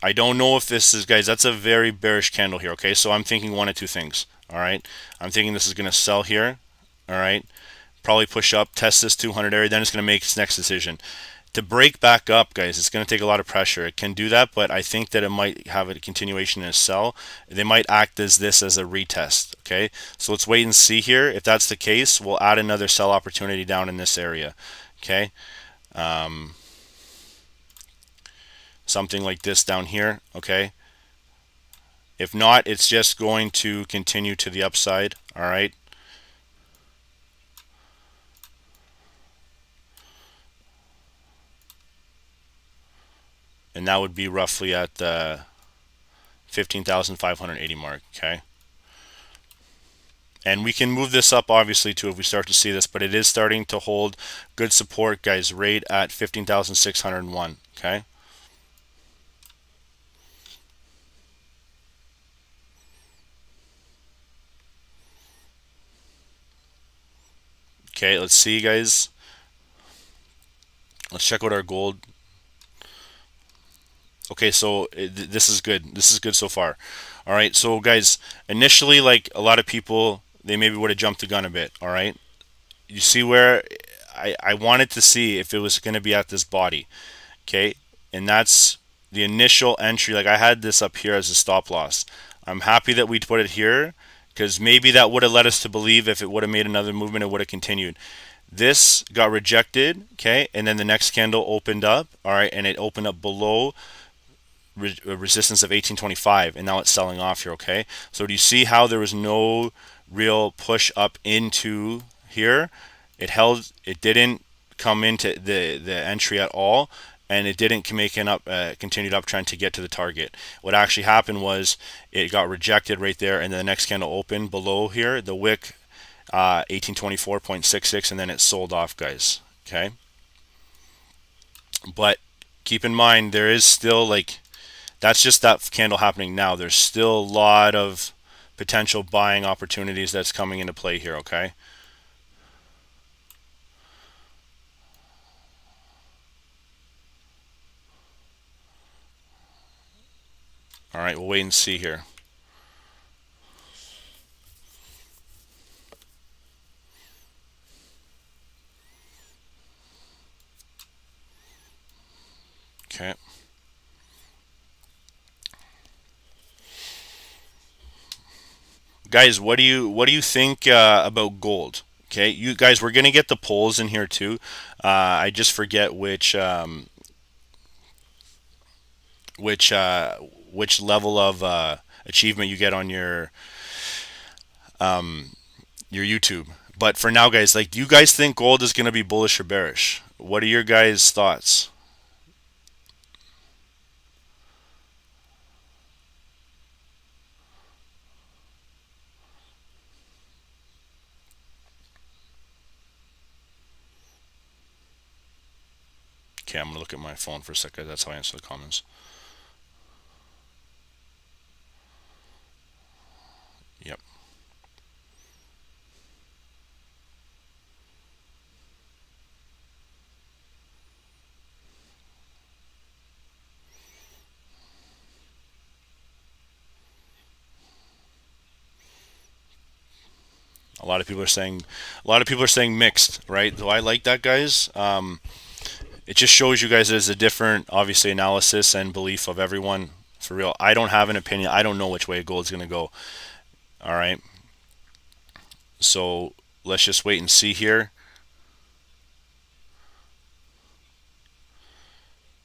I don't know if this is, guys, that's a very bearish candle here, okay? So I'm thinking one of two things, all right? I'm thinking this is going to sell here, all right? Probably push up, test this 200 area, then it's going to make its next decision. To break back up, guys, it's going to take a lot of pressure. It can do that, but I think that it might have a continuation in a sell. They might act as this as a retest, okay? So let's wait and see here. If that's the case, we'll add another sell opportunity down in this area, okay? Something like this down here, okay? If not, it's just going to continue to the upside, all right? And that would be roughly at the 15,580 mark, okay? And we can move this up, obviously, too, if we start to see this, but it is starting to hold good support, guys, right at 15,601, okay? Okay, let's see, guys. Let's check out our gold. Okay, so this is good. This is good so far. All right, so guys, initially, like a lot of people, they maybe would have jumped the gun a bit. All right, you see where I wanted to see if it was going to be at this body. Okay, and that's the initial entry, like I had this up here as a stop loss. I'm happy that we put it here because maybe that would have led us to believe if it would have made another movement, it would have continued. This got rejected, okay, and then the next candle opened up, all right, and it opened up below resistance of 1825, and now it's selling off here, okay? So do you see how there was no real push up into here? It held, it didn't come into the entry at all, and it didn't make an continued uptrend to get to the target. What actually happened was it got rejected right there, and then the next candle opened below here, the wick 1824.66, and then it sold off, guys. Okay, but keep in mind there is still like that's just that candle happening now. There's still a lot of potential buying opportunities that's coming into play here. Okay. All right, we'll wait and see here. Okay. Guys, what do you think about gold? Okay, you guys, we're gonna get the polls in here too. I just forget which which level of achievement you get on your YouTube. But for now, guys, like, do you guys think gold is gonna be bullish or bearish? What are your guys' thoughts? Okay, I'm gonna look at my phone for a second. That's how I answer the comments. Yep. A lot of people are saying mixed, right? Though I like that, guys. It just shows you guys there's a different, obviously, analysis and belief of everyone. For real, I don't have an opinion. I don't know which way gold's gonna go. All right, so let's just wait and see here.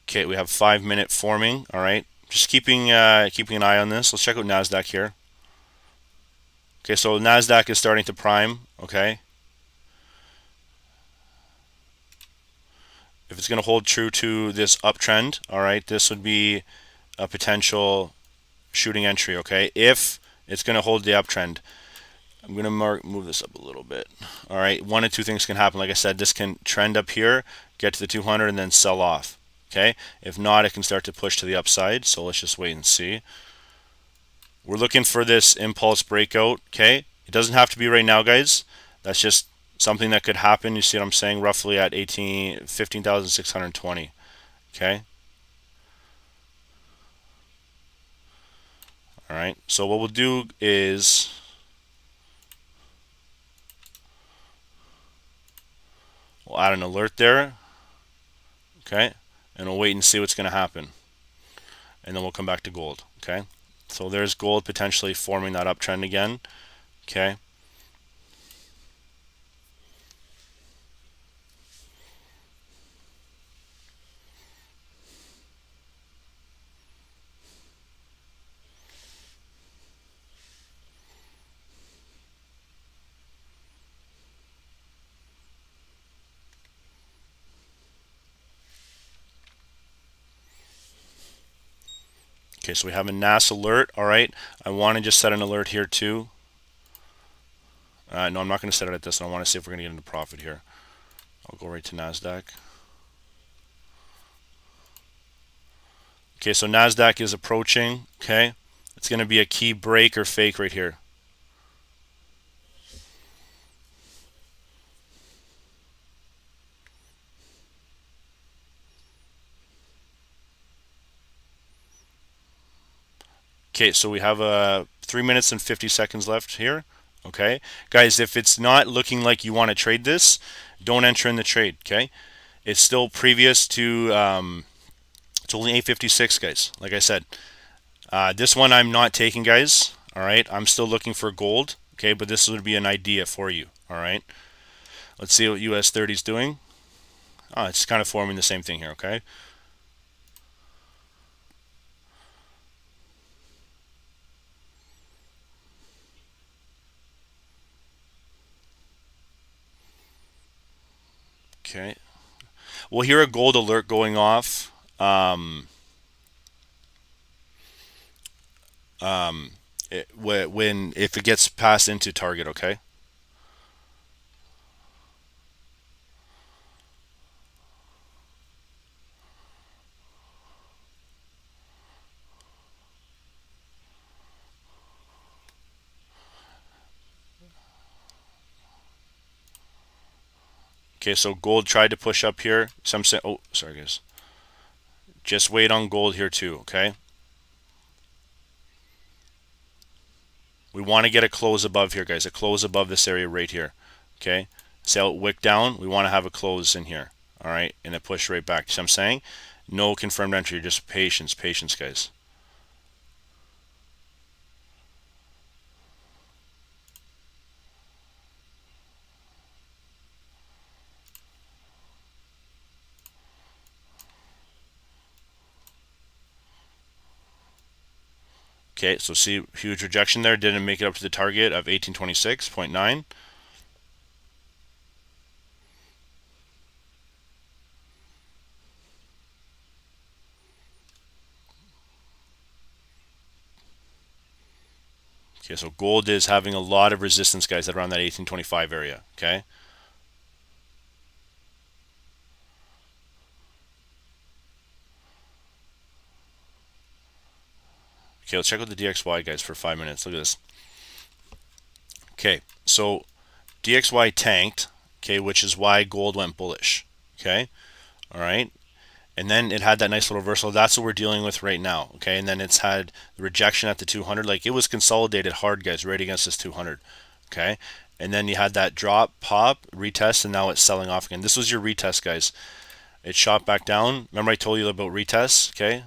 Okay, we have 5 minute forming. All right, just keeping an eye on this. Let's check out Nasdaq here. Okay, so Nasdaq is starting to prime. Okay, if it's going to hold true to this uptrend, all right, this would be a potential shooting entry. Okay, if it's going to hold the uptrend, I'm going to move this up a little bit. All right, one of two things can happen. Like I said, this can trend up here, get to the 200, and then sell off. Okay, if not, it can start to push to the upside. So let's just wait and see. We're looking for this impulse breakout. Okay, it doesn't have to be right now, guys. That's just something that could happen. You see what I'm saying? Roughly at 15,620. Okay. All right. So what we'll do is we'll add an alert there. Okay. And we'll wait and see what's going to happen. And then we'll come back to gold. Okay. So there's gold potentially forming that uptrend again. Okay. Okay, so we have a NAS alert. All right, I want to just set an alert here too. No, I'm not going to set it at this one. I want to see if we're going to get into profit here. I'll go right to Nasdaq. Okay, so Nasdaq is approaching. Okay, it's going to be a key break or fake right here. Okay, so we have 3 minutes and 50 seconds left here. Okay, guys, if it's not looking like you want to trade this, don't enter in the trade. Okay, it's still previous to It's only 856, guys. Like I said, this one I'm not taking, guys. All right, I'm still looking for gold. Okay, but this would be an idea for you. All right, let's see what US 30 is doing. Oh, it's kind of forming the same thing here. Okay. Okay. We'll hear a gold alert going off. When if it gets passed into target, okay? Okay, so gold tried to push up here. Some say, oh, sorry guys. Just wait on gold here too, okay? We want to get a close above here, guys. A close above this area right here, okay? See how it wick down? We want to have a close in here, all right? And a push right back. See what I'm saying? No confirmed entry, just patience, patience, guys. Okay, so see, huge rejection there. Didn't make it up to the target of 1826.9. Okay, so gold is having a lot of resistance, guys, at around that 1825 area, okay? Okay, let's check out the DXY, guys, for 5 minutes. Look at this. Okay, so DXY tanked, okay, which is why gold went bullish, okay? All right, and then it had that nice little reversal. That's what we're dealing with right now, okay? And then it's had the rejection at the 200. Like, it was consolidated hard, guys, right against this 200, okay? And then you had that drop, pop, retest, and now it's selling off again. This was your retest, guys. It shot back down. Remember I told you about retests, okay?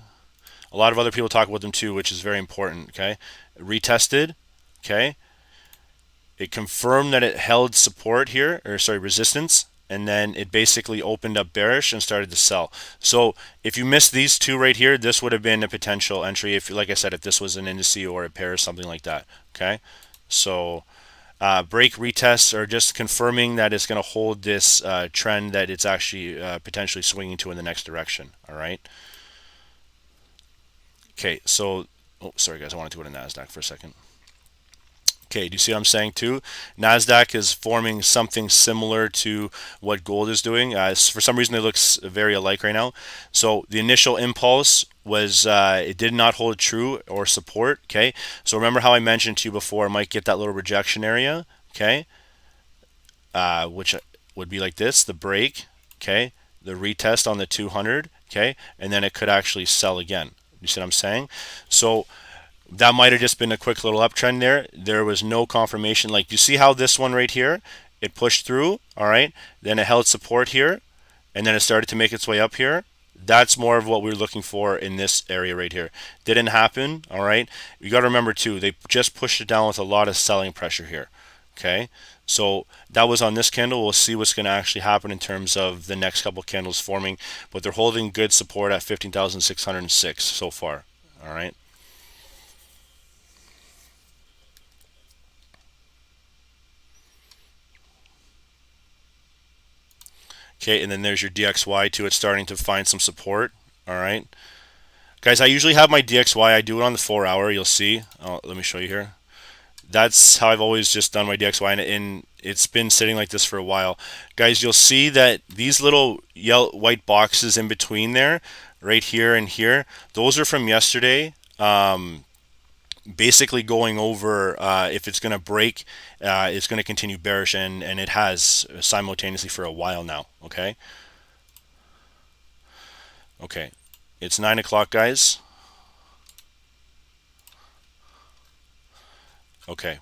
A lot of other people talk about them too, which is very important, okay? Retested, okay? It confirmed that it held support here, or sorry, resistance, and then it basically opened up bearish and started to sell. So if you missed these two right here, this would have been a potential entry if, like I said, if this was an indice or a pair or something like that, okay? So break retests are just confirming that it's going to hold this trend that it's actually potentially swinging to in the next direction, all right? Okay, so, oh, sorry guys, I wanted to go to Nasdaq for a second. Okay, do you see what I'm saying too? Nasdaq is forming something similar to what gold is doing. For some reason, it looks very alike right now. So the initial impulse was it did not hold true or support. Okay, so remember how I mentioned to you before, it might get that little rejection area. Okay, which would be like this: the break. Okay, the retest on the 200. Okay, and then it could actually sell again. You see what I'm saying? So that might have just been a quick little uptrend there. There was no confirmation. Like, you see how this one right here, it pushed through, all right? Then it held support here, and then it started to make its way up here. That's more of what we're looking for in this area right here. Didn't happen, all right? You got to remember too, they just pushed it down with a lot of selling pressure here, okay? So that was on this candle. We'll see what's going to actually happen in terms of the next couple candles forming, but they're holding good support at 15,606 so far, all right? Okay, and then there's your DXY too. It's starting to find some support. All right, guys, I usually have my DXY. I do it on the 4 hour. You'll see. Oh, let me show you here. That's how I've always just done my DXY, and it's been sitting like this for a while. Guys, you'll see that these little yellow, white boxes in between there, right here and here, those are from yesterday. Basically going over if it's going to break, it's going to continue bearish, and it has simultaneously for a while now. Okay. Okay. It's 9 o'clock, guys. Okay.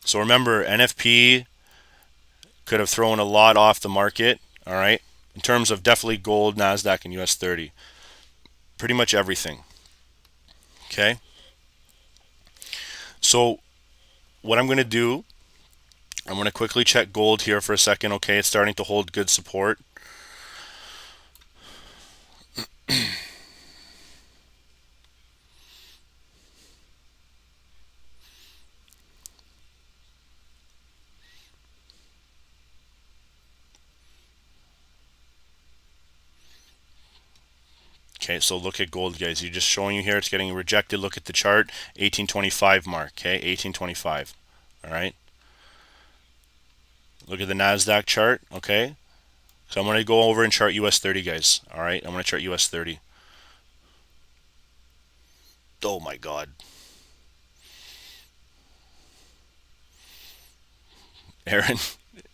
So remember, NFP could have thrown a lot off the market. All right. In terms of definitely gold, Nasdaq, and US 30. pretty much everything. Okay, so what I'm going to do, I'm going to quickly check gold here for a second. Okay, it's starting to hold good support. Okay, so look at gold, guys. You're just showing you here it's getting rejected. Look at the chart, 1825 mark. Okay, 1825. All right. Look at the Nasdaq chart. Okay, so I'm going to go over and chart US 30, guys. All right, I'm going to chart US 30. Oh my God. Aaron,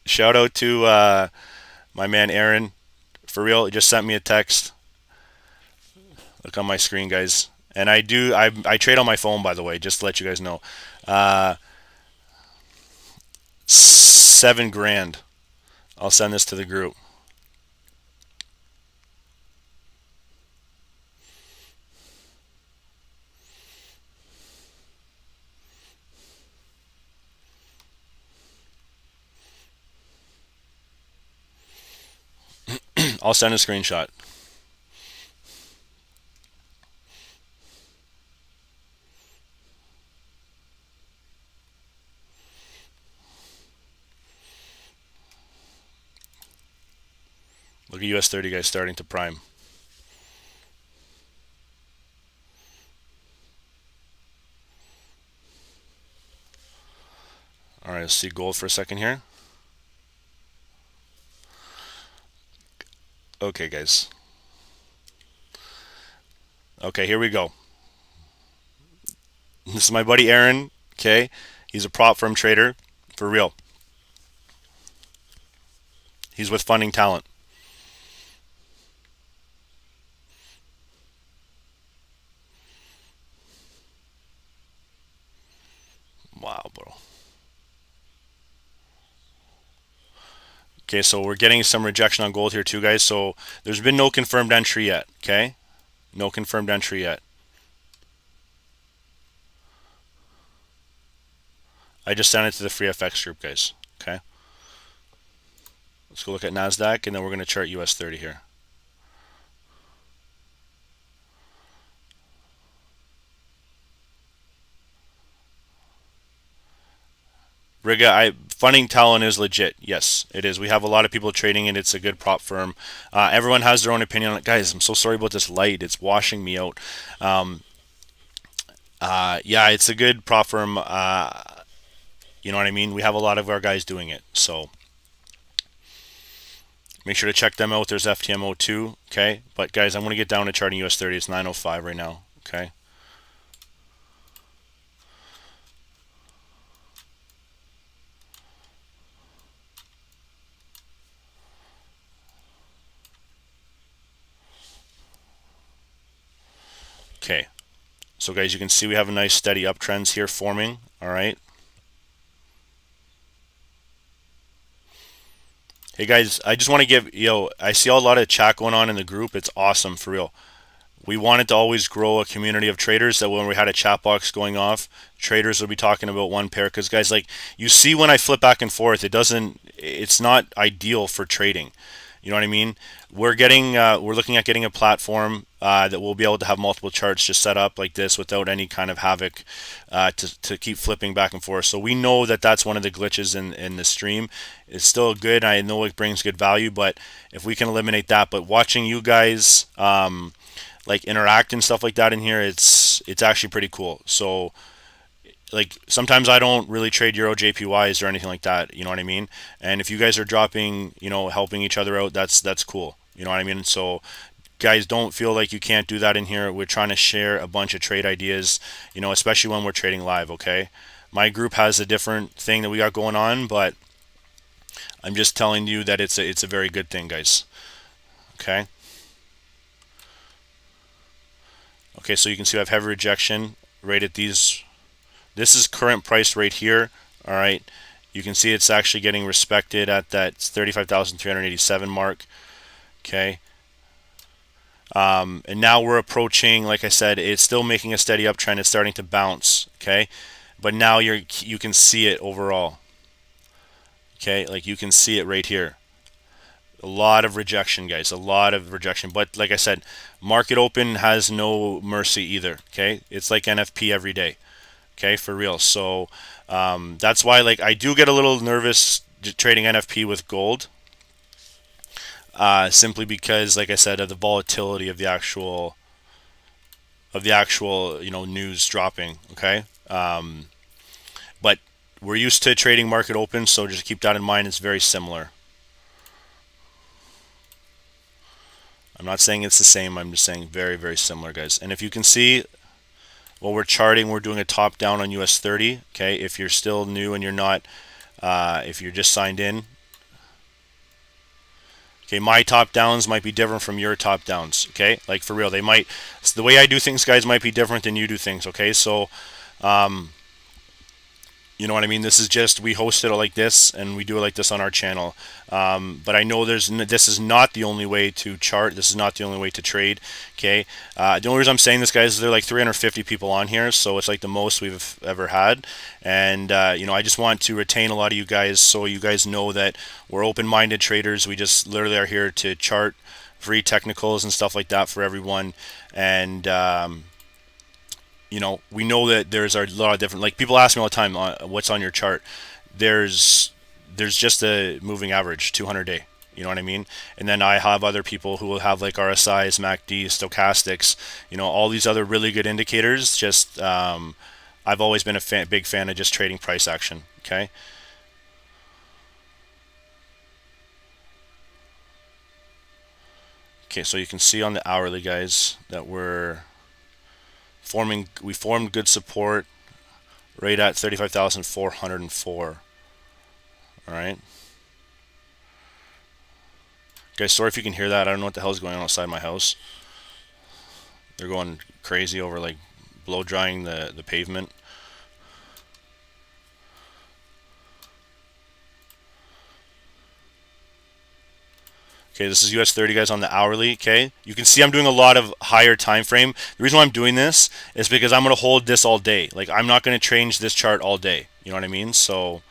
shout out to my man Aaron. For real, he just sent me a text. Look on my screen, guys. And I trade on my phone, by the way, just to let you guys know. 7 grand. I'll send this to the group. I'll send a screenshot. Look at US 30, guys, starting to prime. All right, let's see gold for a second here. Okay, guys. Okay, here we go. This is my buddy Aaron. Okay, he's a prop firm trader, for real. He's with Funding Talent. Wow, bro. Okay, so we're getting some rejection on gold here too, guys. So there's been no confirmed entry yet. Okay, no confirmed entry yet. I just sent it to the free FX group, guys. Okay, let's go look at Nasdaq, and then we're going to chart US 30 here. Riga, Funding Talent is legit. Yes, it is. We have a lot of people trading, and it's a good prop firm. Everyone has their own opinion on it. Guys, I'm so sorry about this light. It's washing me out. Yeah, it's a good prop firm. You know what I mean? We have a lot of our guys doing it. So make sure to check them out. There's FTMO too. Okay. But guys, I'm going to get down to charting US 30. It's 905 right now. Okay. Okay. So guys, you can see we have a nice steady uptrends here forming. All right. Hey guys, I just want to give, I see a lot of chat going on in the group. It's awesome, for real. We wanted to always grow a community of traders, that when we had a chat box going off, traders would be talking about one pair. Because guys, like, you see when I flip back and forth, it's not ideal for trading. You know what I mean? We're looking at getting a platform that we'll be able to have multiple charts just set up like this without any kind of havoc to keep flipping back and forth. So we know that that's one of the glitches in the stream. It's still good. I know it brings good value, but if we can eliminate that, but watching you guys like interact and stuff like that in here, it's actually pretty cool. So like sometimes I don't really trade Euro JPYs or anything like that, you know what I mean? And if you guys are dropping, helping each other out, that's cool. You know what I mean? So guys, don't feel like you can't do that in here. We're trying to share a bunch of trade ideas, especially when we're trading live, okay? My group has a different thing that we got going on, but I'm just telling you that it's a very good thing, guys. Okay? Okay, so you can see I have heavy rejection right at these. This is current price right here. All right, you can see it's actually getting respected at that 35,387 mark. Okay, And now we're approaching, like I said, it's still making a steady uptrend. It's starting to bounce, okay? But now you can see it overall, okay? Like you can see it right here. A lot of rejection, guys. A lot of rejection. But like I said, market open has no mercy either, okay? It's like NFP every day, okay? For real. So that's why, like, I do get a little nervous trading NFP with gold, simply because, like I said, of the volatility of the actual news dropping, okay? But we're used to trading market open, so just keep that in mind. It's very similar. I'm not saying it's the same. I'm just saying very, very similar, guys. And if you can see, while we're charting, we're doing a top down on US 30. Okay, if you're still new and you're not, if you're just signed in, okay, my top downs might be different from your top downs. Okay, like for real, they might. The way I do things, guys, might be different than you do things. Okay, so you know what I mean? This is just, we host it like this and we do it like this on our channel. But I know this is not the only way to chart. This is not the only way to trade. Okay. The only reason I'm saying this, guys, is there are like 350 people on here, so it's like the most we've ever had. And I just want to retain a lot of you guys, so you guys know that we're open-minded traders. We just literally are here to chart free technicals and stuff like that for everyone. And we know that there's a lot of different, like, people ask me all the time, what's on your chart? There's just a moving average, 200 day. You know what I mean? And then I have other people who will have like RSIs, MACD, stochastics, all these other really good indicators. Just I've always been a big fan of just trading price action. Okay. Okay, so you can see on the hourly, guys, that we formed good support right at 35,404. All right. Guys, sorry if you can hear that. I don't know what the hell is going on outside my house. They're going crazy over like blow drying the pavement. Okay, this is US 30, guys, on the hourly. Okay, you can see I'm doing a lot of higher time frame. The reason why I'm doing this is because I'm going to hold this all day. Like, I'm not going to change this chart all day. You know what I mean? So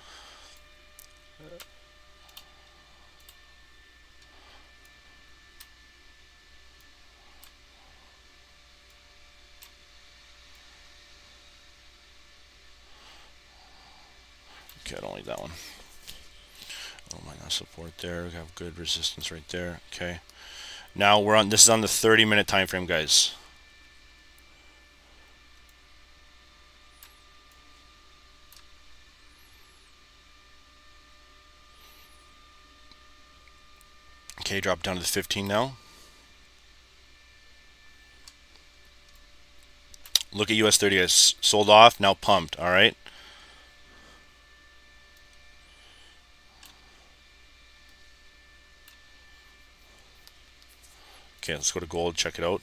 okay, I don't like that one. Oh my god, support there. We have good resistance right there. Okay, now this is on the 30-minute time frame, guys. Okay, drop down to the 15 now. Look at US 30, guys. Sold off, now pumped. All right. Okay, let's go to gold, check it out.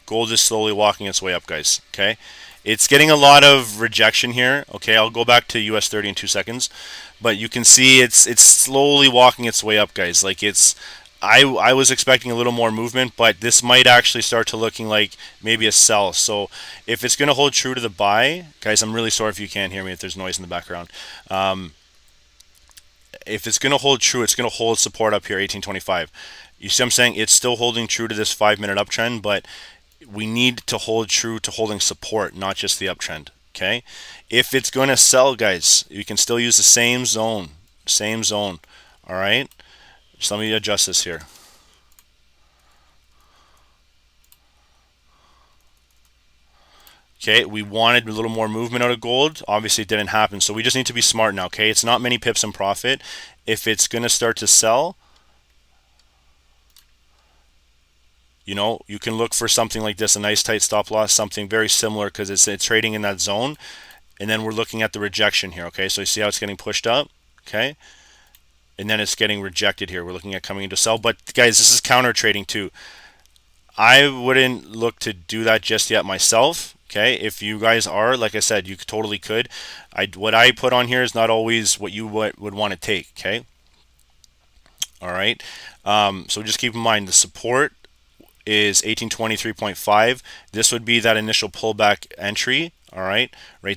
Gold is slowly walking its way up, guys. Okay, it's getting a lot of rejection here. Okay, I'll go back to US 30 in 2 seconds, but you can see it's slowly walking its way up, guys. Like, I was expecting a little more movement, but this might actually start to looking like maybe a sell. So if it's going to hold true to the buy, guys, I'm really sorry if you can't hear me, if there's noise in the background. If it's going to hold true, it's going to hold support up here, 1825. You see what I'm saying? It's still holding true to this 5-minute uptrend, but we need to hold true to holding support, not just the uptrend. Okay, if it's going to sell, guys, you can still use the same zone. All right, just let me adjust this here. Okay, we wanted a little more movement out of gold. Obviously, it didn't happen, so we just need to be smart now. Okay, it's not many pips in profit. If it's going to start to sell, you can look for something like this, a nice tight stop loss, something very similar, because it's trading in that zone. And then we're looking at the rejection here. Okay, so you see how it's getting pushed up. Okay, and then it's getting rejected here. We're looking at coming into sell. But guys, this is counter trading too. I wouldn't look to do that just yet myself. Okay, if you guys are, like I said, you totally could. What I put on here is not always what you would want to take. Okay, All right. So just keep in mind the support is 1823.5. This would be that initial pullback entry, all right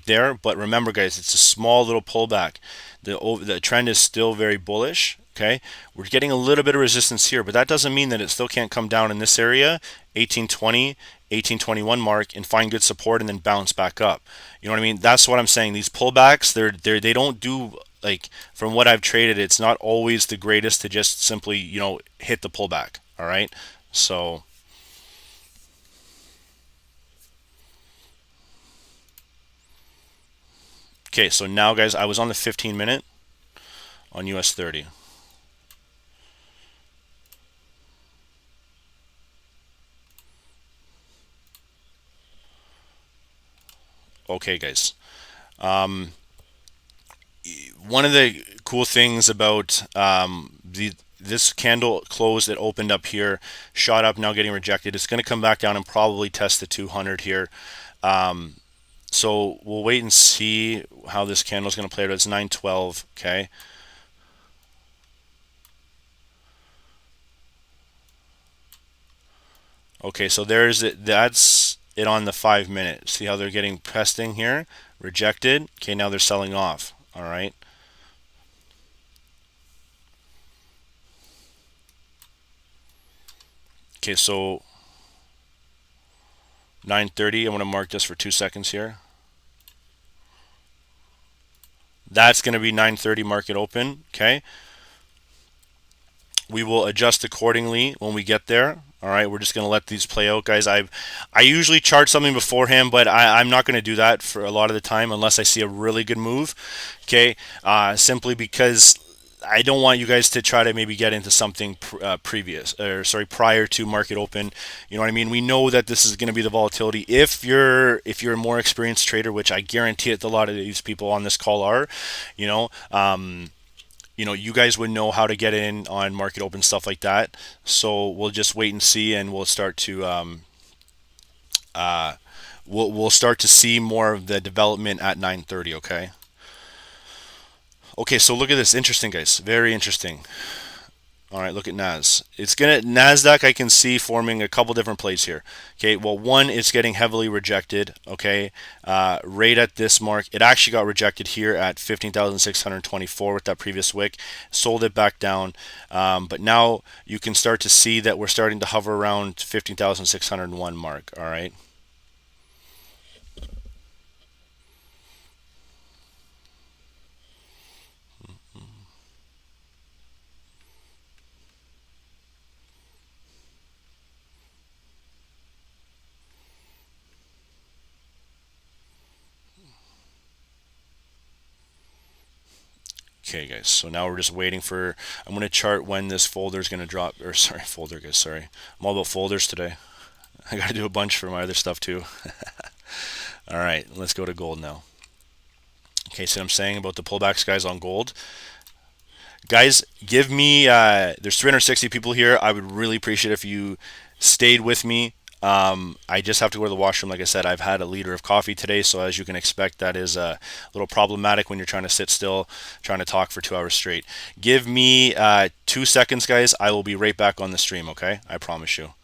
there. But remember, guys, it's a small little pullback. The trend is still very bullish. Okay, we're getting a little bit of resistance here, but that doesn't mean that it still can't come down in this area, 1820, 1821 mark, and find good support and then bounce back up. You know what I mean? That's what I'm saying. These pullbacks, they don't do, like, from what I've traded, it's not always the greatest to just simply, hit the pullback. All right, so. Okay, so now, guys, I was on the 15-minute on US 30. Okay, guys. One of the cool things about this candle closed, it opened up here, shot up, now getting rejected. It's going to come back down and probably test the 200 here. So we'll wait and see how this candle is going to play out. It's 912. Okay. Okay, so there's it. That's it on the 5-minute. See how they're getting testing here? Rejected. Okay, now they're selling off. All right. Okay, so 9:30. I'm going to mark this for 2 seconds here. That's going to be 9:30 market open. Okay. We will adjust accordingly when we get there. All right, we're just going to let these play out, guys. I usually chart something beforehand, but I'm not going to do that for a lot of the time unless I see a really good move. Okay, simply because I don't want you guys to try to maybe get into something prior to market open. You know what I mean? We know that this is going to be the volatility. If you're a more experienced trader, which I guarantee it, a lot of these people on this call are, you know. You guys would know how to get in on market open, stuff like that. So we'll just wait and see, and we'll start to we'll start to see more of the development at 9:30. Okay. Okay. So look at this. Interesting, guys. Very interesting. All right, look at Nas. It's gonna Nasdaq. I can see forming a couple different plays here. Okay, well, one, it's getting heavily rejected. Okay, right at this mark, it actually got rejected here at 15,624 with that previous wick. Sold it back down, but now you can start to see that we're starting to hover around 15,601 mark. All right. Okay, guys. So now we're just waiting for. I'm going to chart when this folder is going to drop. Or sorry, folder, guys. Sorry, I'm all about folders today. I got to do a bunch for my other stuff too. All right, let's go to gold now. Okay, so I'm saying about the pullbacks, guys, on gold. Guys, give me. There's 360 people here. I would really appreciate if you stayed with me. I just have to go to the washroom. Like I said, I've had a liter of coffee today, so as you can expect, that is a little problematic when you're trying to sit still, trying to talk for 2 hours straight. Give me 2 seconds, guys. I will be right back on the stream, okay? I promise you.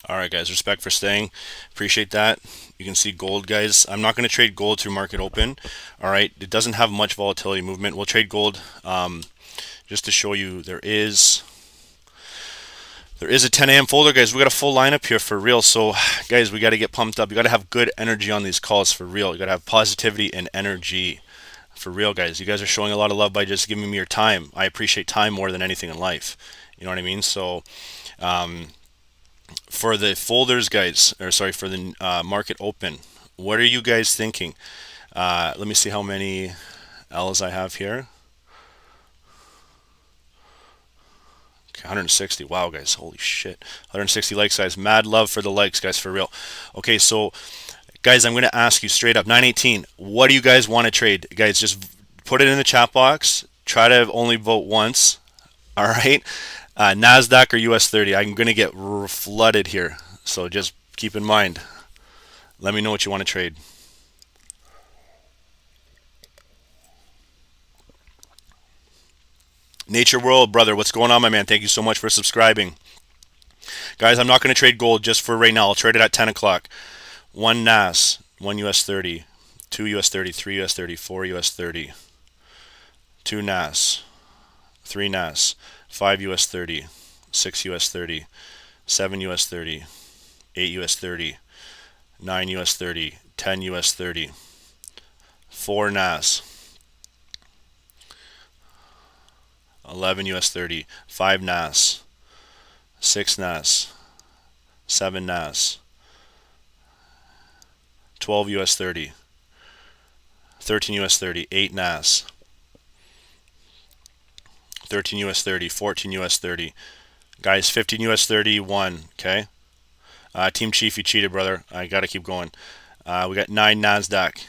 All right, guys, respect for staying. Appreciate that. You can see gold, guys. I'm not going to trade gold through market open. All right, it doesn't have much volatility movement. We'll trade gold just to show you there is a 10 a.m. folder, guys. We got a full lineup here for real. So, guys, we got to get pumped up. You got to have good energy on these calls for real. You got to have positivity and energy for real, guys. You guys are showing a lot of love by just giving me your time. I appreciate time more than anything in life. You know what I mean? So, for the folders, guys, or sorry, for the market open, what are you guys thinking? Let me see how many L's I have here. 160. Wow, guys, holy shit. 160 likes, guys. Mad love for the likes, guys, for real. Okay, so guys, I'm going to ask you straight up, 918, what do you guys want to trade? Guys, just put it in the chat box. Try to only vote once. All right, Nasdaq or US 30. I'm going to get flooded here, so just keep in mind. Let me know what you want to trade. Nature World, brother, what's going on, my man? Thank you so much for subscribing. Guys, I'm not going to trade gold just for right now. I'll trade it at 10 o'clock. One NAS, one US 30, two US 30, three US 30, four US 30, two NAS, three NAS, five US 30, six US 30, seven US 30, eight US 30, nine US 30, 10 US 30, four NAS, 11 US 30, five NAS, six NAS, seven NAS, 12 US 30, 13 US 30, 8 NAS, 13 US 30, 14 US 30. Guys, 15 US 30, 1. Okay. Team Chief, you cheated, brother. I got to keep going. We got 9 Nasdaq.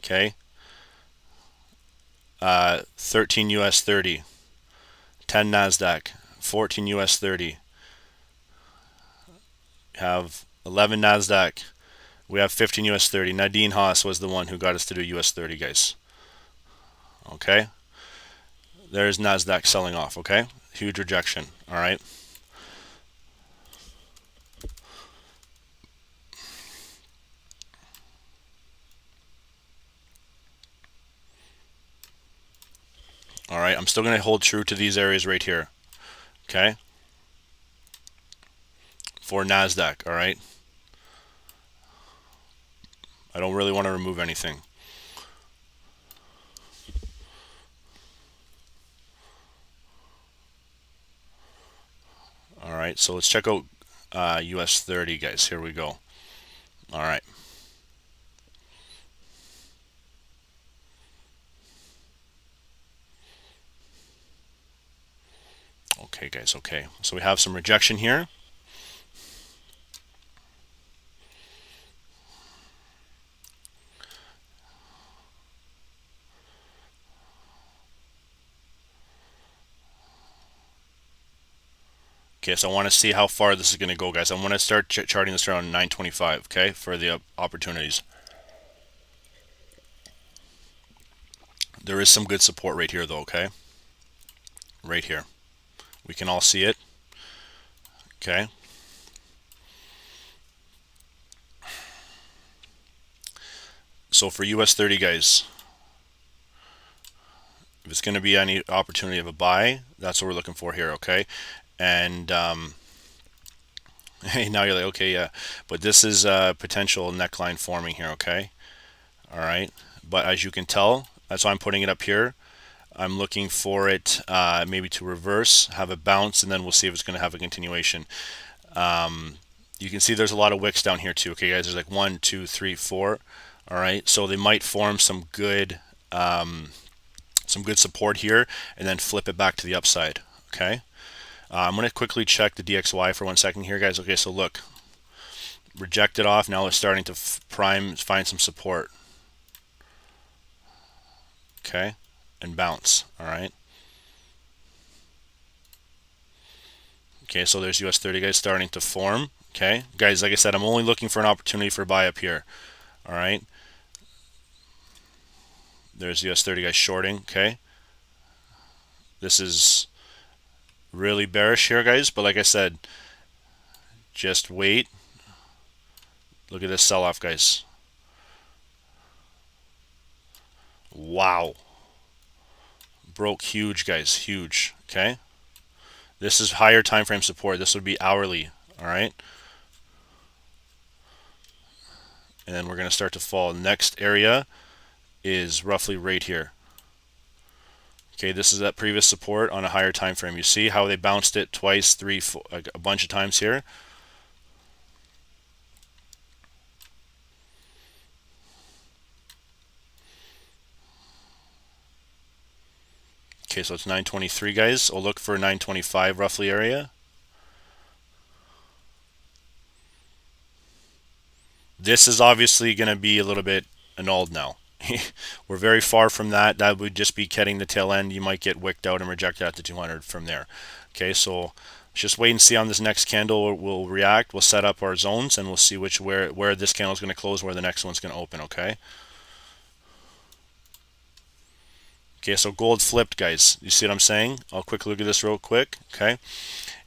Okay. 13 US 30, 10 Nasdaq, 14 US 30. Have 11 Nasdaq. We have 15 US 30. Nadine Haas was the one who got us to do US 30, guys. Okay. There's Nasdaq selling off. Okay. Huge rejection. All right. All right. I'm still going to hold true to these areas right here. Okay. For Nasdaq. All right. I don't really want to remove anything. All right, so let's check out US 30, guys. Here we go. All right. Okay, guys, okay. So we have some rejection here. Okay, so I want to see how far this is going to go, guys. I want to start charting this around 925, okay, for the opportunities. There is some good support right here, though, okay? Right here. We can all see it, okay? So for US 30, guys, if it's going to be any opportunity of a buy, that's what we're looking for here, okay? And hey, now you're like, okay, yeah, but this is a potential neckline forming here, okay? All right, but as you can tell, that's why I'm putting it up here. I'm looking for it maybe to reverse, have a bounce, and then we'll see if it's going to have a continuation. You can see there's a lot of wicks down here too. Okay, guys, there's like 1, 2, 3, 4. All right, so they might form some good support here, and then flip it back to the upside. Okay. I'm going to quickly check the DXY for 1 second here, guys. Okay, so look, rejected off. Now it's starting to find some support. Okay, and bounce. All right. Okay, so there's US 30, guys, starting to form. Okay, guys, like I said, I'm only looking for an opportunity for buy up here. All right. There's US 30, guys, shorting. Okay. This is really bearish here, guys, but like I said, Just wait. Look at this sell-off, guys. Wow. Broke huge, guys. Huge. Okay. This is higher time frame support. This would be hourly. All right. And then we're going to start to fall. Next area is roughly right here. Okay, this is that previous support on a higher time frame. You see how they bounced it twice, three, four, a bunch of times here. Okay, so it's 923, guys. I'll look for 925 roughly area. This is obviously going to be a little bit annulled now. We're very far from that. That would just be getting the tail end. You might get wicked out and rejected at the 200 from there. Okay, so let's just wait and see on this next candle. We'll react. We'll set up our zones and we'll see where this candle is going to close, where the next one's going to open. Okay. Okay, so gold flipped, guys. You see what I'm saying? I'll quickly look at this real quick. Okay.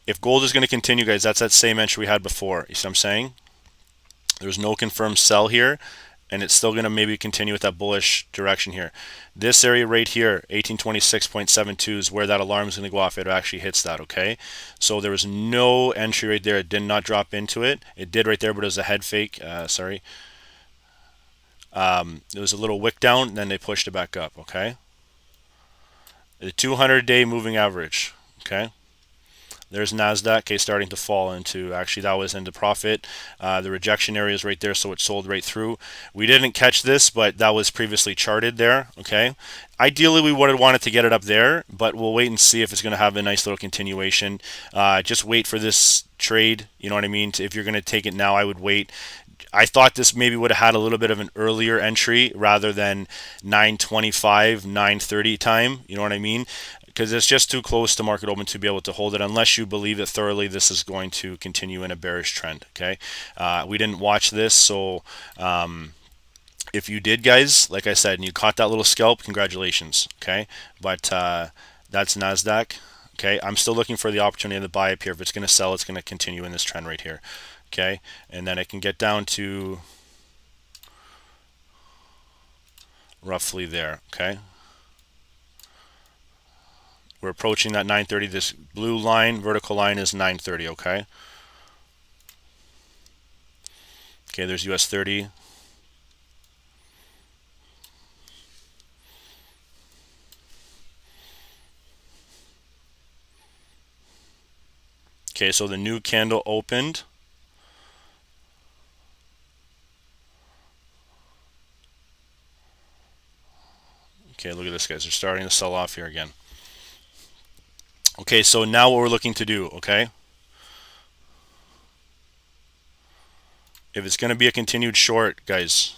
If gold is going to continue, guys, that's that same entry we had before. You see what I'm saying? There's no confirmed sell here, and it's still going to maybe continue with that bullish direction here. This area right here, 1826.72, is where that alarm is going to go off. It actually hits that, okay? So there was no entry right there. It did not drop into it. It did right there, but it was a head fake. Sorry. It was a little wick down, and then they pushed it back up, okay? The 200-day moving average, okay? There's Nasdaq, okay, starting to fall into, actually that was into profit. The rejection area is right there, so it sold right through. We didn't catch this, but that was previously charted there, okay? Ideally, we would have wanted to get it up there, but we'll wait and see if it's going to have a nice little continuation. Just wait for this trade, you know what I mean? If you're going to take it now, I would wait. I thought this maybe would have had a little bit of an earlier entry rather than 9:25, 9:30 time, you know what I mean? Because it's just too close to market open to be able to hold it unless you believe that thoroughly this is going to continue in a bearish trend. Okay, we didn't watch this, so if you did, guys, like I said, and you caught that little scalp, congratulations. Okay, but that's Nasdaq. Okay, I'm still looking for the opportunity to buy up here. If it's going to sell, it's going to continue in this trend right here. Okay, and then it can get down to roughly there. Okay. We're approaching that 930. This blue line, vertical line, is 930, okay? Okay, there's US 30. Okay, so the new candle opened. Okay, look at this, guys. They're starting to sell off here again. Okay, so now what we're looking to do, okay? If it's going to be a continued short, guys,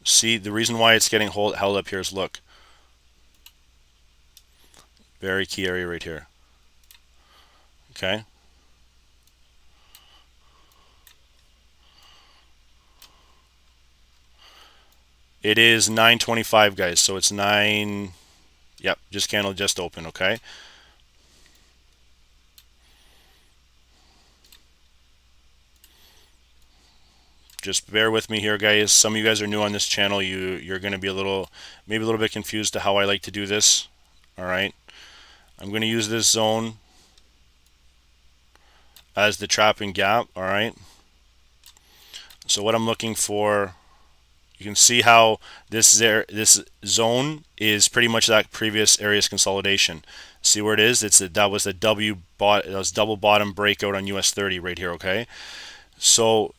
see, the reason why it's getting held up here is, look. Very key area right here. Okay? It is 9:25, guys, so it's 9... Yep, just candle just open, okay? Just bear with me here, guys. Some of you guys are new on this channel. You're going to be maybe a little bit confused to how I like to do this. All right, I'm going to use this zone as the trapping gap. All right. So what I'm looking for, you can see how this zone is pretty much that previous area's consolidation. See where it is? That was double bottom breakout on US 30 right here. Okay, so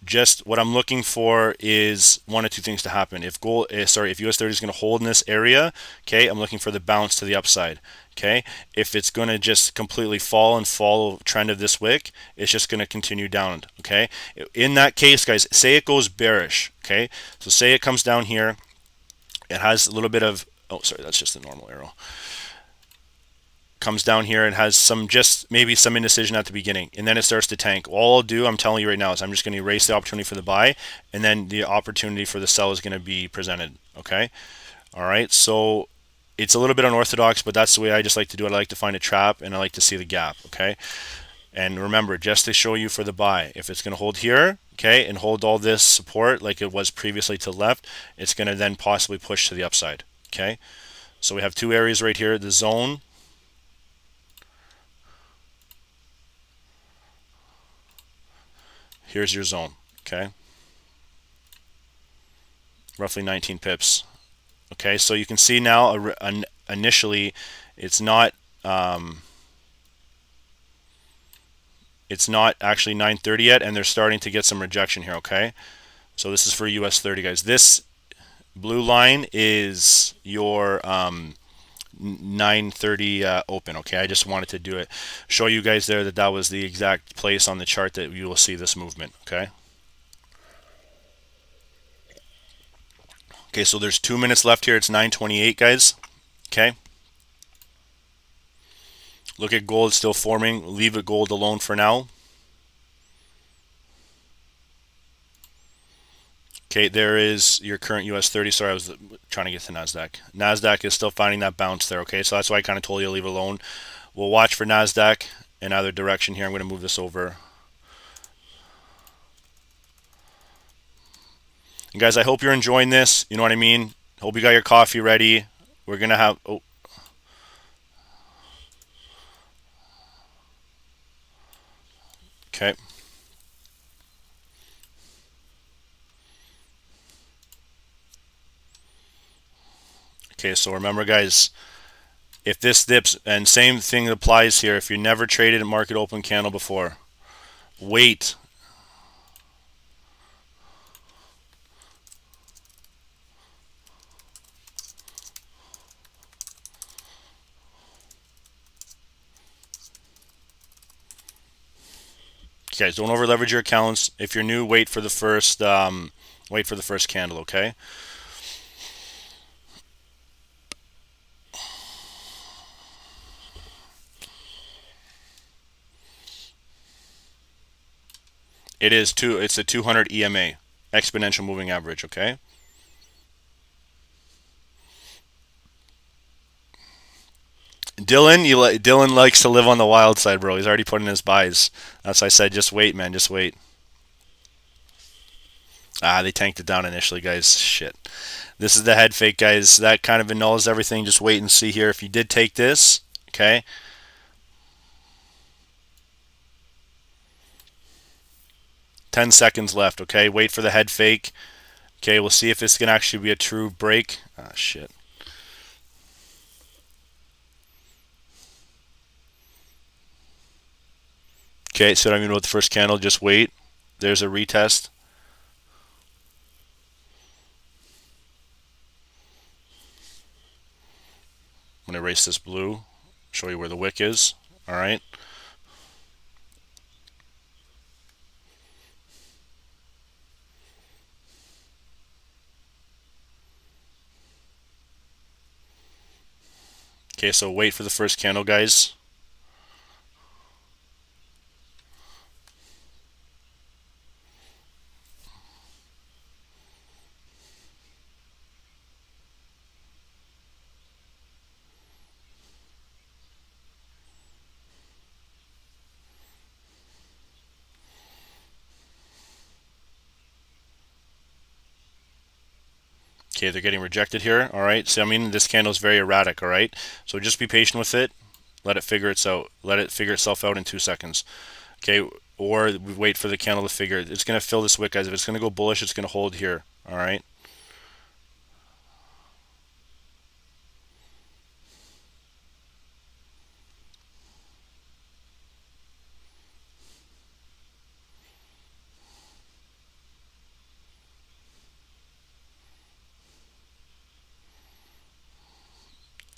just what I'm looking for is one of two things to happen. If US 30 is going to hold in this area, okay, I'm looking for the bounce to the upside. Okay, if it's going to just completely fall and follow trend of this wick, it's just going to continue down. Okay, in that case, guys, say it goes bearish. Okay, so say it comes down here, it has a little bit of, oh sorry, that's just a normal arrow, comes down here and has maybe some indecision at the beginning, and then it starts to tank. All I'll do, I'm telling you right now, is I'm just going to erase the opportunity for the buy, and then the opportunity for the sell is going to be presented. Okay, all right, so it's a little bit unorthodox, but that's the way I just like to do it. I like to find a trap and I like to see the gap. Okay, And remember, just to show you for the buy, if it's going to hold here, okay, and hold all this support like it was previously to the left, it's going to then possibly push to the upside, okay? So we have two areas right here, the zone. Here's your zone, okay? Roughly 19 pips. Okay, so you can see now initially it's not actually 930 yet, and they're starting to get some rejection here, okay? So this is for US 30, guys. This blue line is your 930 open, okay? I just wanted to do it, show you guys there that that was the exact place on the chart that you will see this movement, okay? Okay, so there's 2 minutes left here. It's 9:28, guys, okay? Look at gold still forming. Leave it gold alone for now. Okay, there is your current US 30. Sorry, I was trying to get to Nasdaq. Nasdaq is still finding that bounce there, okay? So that's why I kind of told you to leave it alone. We'll watch for Nasdaq in either direction here. I'm going to move this over. And guys, I hope you're enjoying this. You know what I mean? Hope you got your coffee ready. We're going to have... Oh. Okay. Okay, so remember, guys, if this dips, and same thing applies here, if you never traded a market open candle before, wait. Guys, don't over leverage your accounts. If you're new, wait for the first candle, okay? It's a 200 EMA, exponential moving average, okay? Dylan likes to live on the wild side, bro. He's already putting his buys. That's why I said just wait, man, just wait. They tanked it down initially, guys. Shit. This is the head fake, guys. That kind of annuls everything. Just wait and see here. If you did take this, okay? Ten seconds left, okay? Wait for the head fake. Okay, we'll see if this can actually be a true break. Ah, shit. Okay, so what I mean about the first candle, just wait. There's a retest. I'm going to erase this blue, show you where the wick is. All right. Okay, so wait for the first candle, guys. Okay, they're getting rejected here. All right. So I mean, this candle is very erratic. All right. So just be patient with it. Let it figure itself. Let it figure itself out in 2 seconds. Okay. Or we wait for the candle to figure. It's going to fill this wick, guys. If it's going to go bullish, it's going to hold here. All right.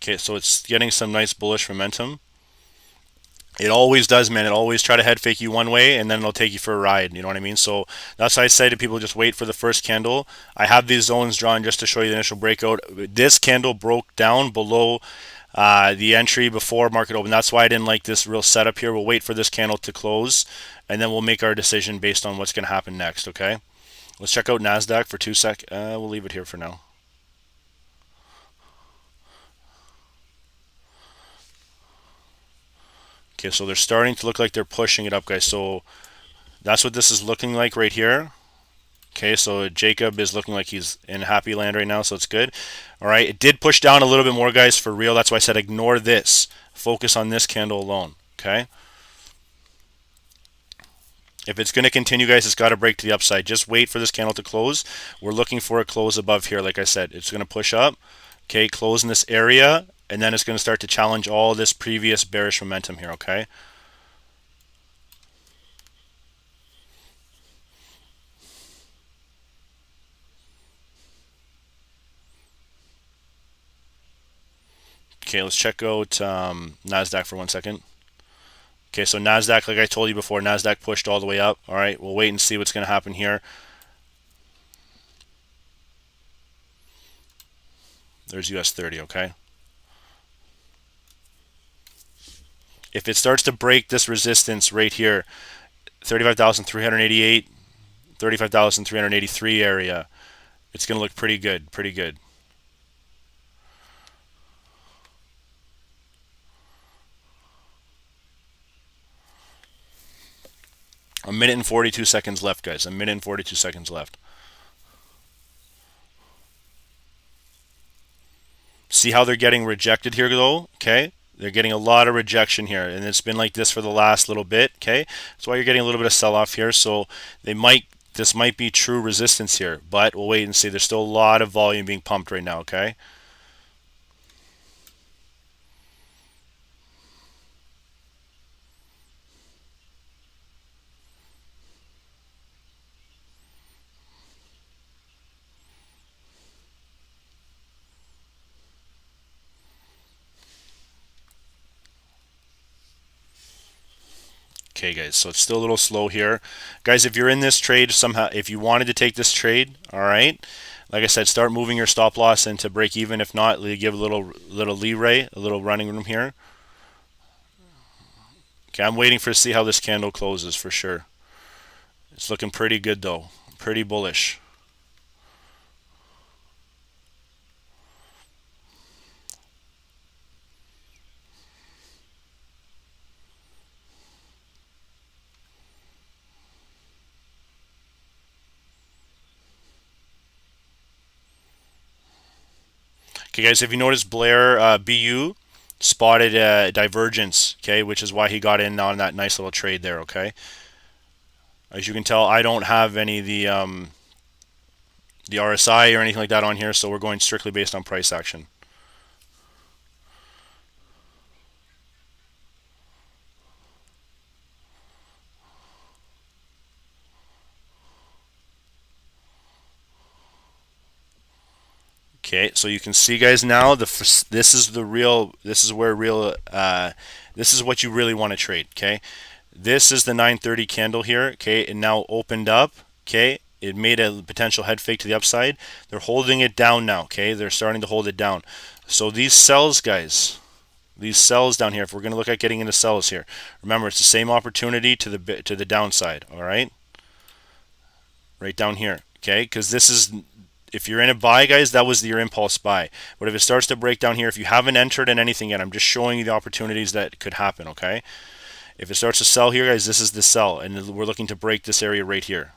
Okay. So it's getting some nice bullish momentum. It always does, man. It always try to head fake you one way, and then it'll take you for a ride. You know what I mean? So that's why I say to people, just wait for the first candle. I have these zones drawn just to show you the initial breakout. This candle broke down below the entry before market open. That's why I didn't like this real setup here. We'll wait for this candle to close, and then we'll make our decision based on what's going to happen next, okay? Let's check out Nasdaq for 2 sec. We'll leave it here for now. Okay, so they're starting to look like they're pushing it up, guys. So that's what this is looking like right here. Okay, so Jacob is looking like he's in happy land right now, so it's good. All right, it did push down a little bit more, guys, for real. That's why I said ignore this. Focus on this candle alone, okay? If it's going to continue, guys, it's got to break to the upside. Just wait for this candle to close. We're looking for a close above here, like I said. It's going to push up, okay, close in this area, and then it's going to start to challenge all this previous bearish momentum here, okay? Okay, let's check out Nasdaq for 1 second. Okay, so Nasdaq, like I told you before, Nasdaq pushed all the way up. All right, we'll wait and see what's going to happen here. There's US 30, okay? If it starts to break this resistance right here, 35,388, 35,383 area, it's going to look pretty good, pretty good. A minute and 42 seconds left, guys. A minute and 42 seconds left. See how they're getting rejected here, though? Okay, they're getting a lot of rejection here, and it's been like this for the last little bit. Okay, that's why you're getting a little bit of sell-off here. So this might be true resistance here, but we'll wait and see. There's still a lot of volume being pumped right now. Okay. Okay, guys, so it's still a little slow here. Guys, if you're in this trade somehow, if you wanted to take this trade, all right, like I said, start moving your stop loss into break even. If not, give a little leeway, a little running room here. Okay, I'm waiting for to see how this candle closes for sure. It's looking pretty good though, pretty bullish. Okay, guys, if you notice, Blair BU spotted a divergence, okay, which is why he got in on that nice little trade there, okay? As you can tell, I don't have any of the RSI or anything like that on here, so we're going strictly based on price action. Okay, so you can see, guys, now this is the real, this is where real, this is what you really want to trade. Okay, this is the 930 candle here. Okay, it now opened up. Okay, it made a potential head fake to the upside. They're holding it down now. Okay, they're starting to hold it down. So these sells, guys, these sells down here, if we're going to look at getting into sells here, remember it's the same opportunity to the downside. All right, right down here. Okay, because this is, if you're in a buy, guys, that was your impulse buy. But if it starts to break down here, if you haven't entered in anything yet, I'm just showing you the opportunities that could happen, okay? If it starts to sell here, guys, this is the sell, and we're looking to break this area right here.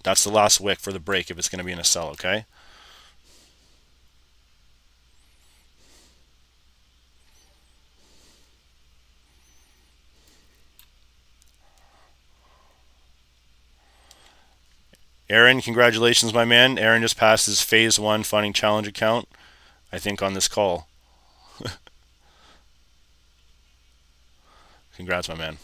That's the last wick for the break if it's going to be in a sell, okay? Aaron, congratulations, my man. Aaron just passed his phase 1 funding challenge account, I think, on this call. Congrats, my man.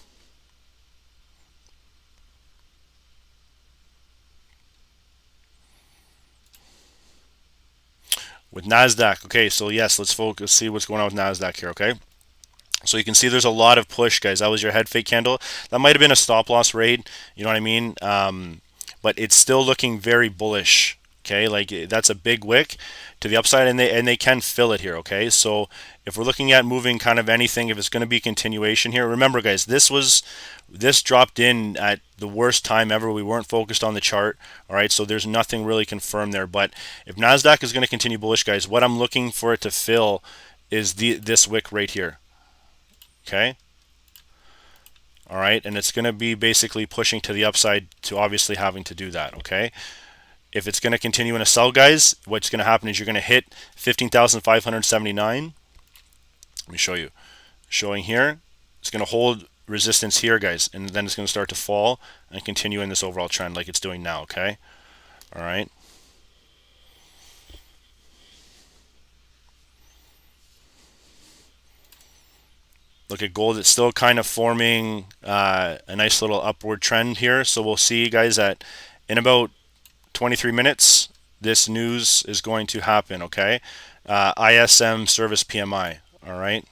With Nasdaq, okay, so yes, let's focus, see what's going on with Nasdaq here, okay? So you can see there's a lot of push, guys. That was your head fake candle. That might have been a stop loss rate, you know what I mean? But it's still looking very bullish. Okay, like that's a big wick to the upside, and they can fill it here. Okay, so if we're looking at moving kind of anything, if it's going to be continuation here, remember, guys, this dropped in at the worst time ever. We weren't focused on the chart. All right, so there's nothing really confirmed there. But if Nasdaq is going to continue bullish, guys, what I'm looking for it to fill is this wick right here. okay? All right, and it's going to be basically pushing to the upside to obviously having to do that, okay? If it's going to continue in a sell, guys, what's going to happen is you're going to hit 15,579. Let me show you. Showing here, it's going to hold resistance here, guys, and then it's going to start to fall and continue in this overall trend like it's doing now, okay? All right. Look at gold, it's still kind of forming a nice little upward trend here. So we'll see, guys, that in about 23 minutes, this news is going to happen, okay? ISM service PMI, all right?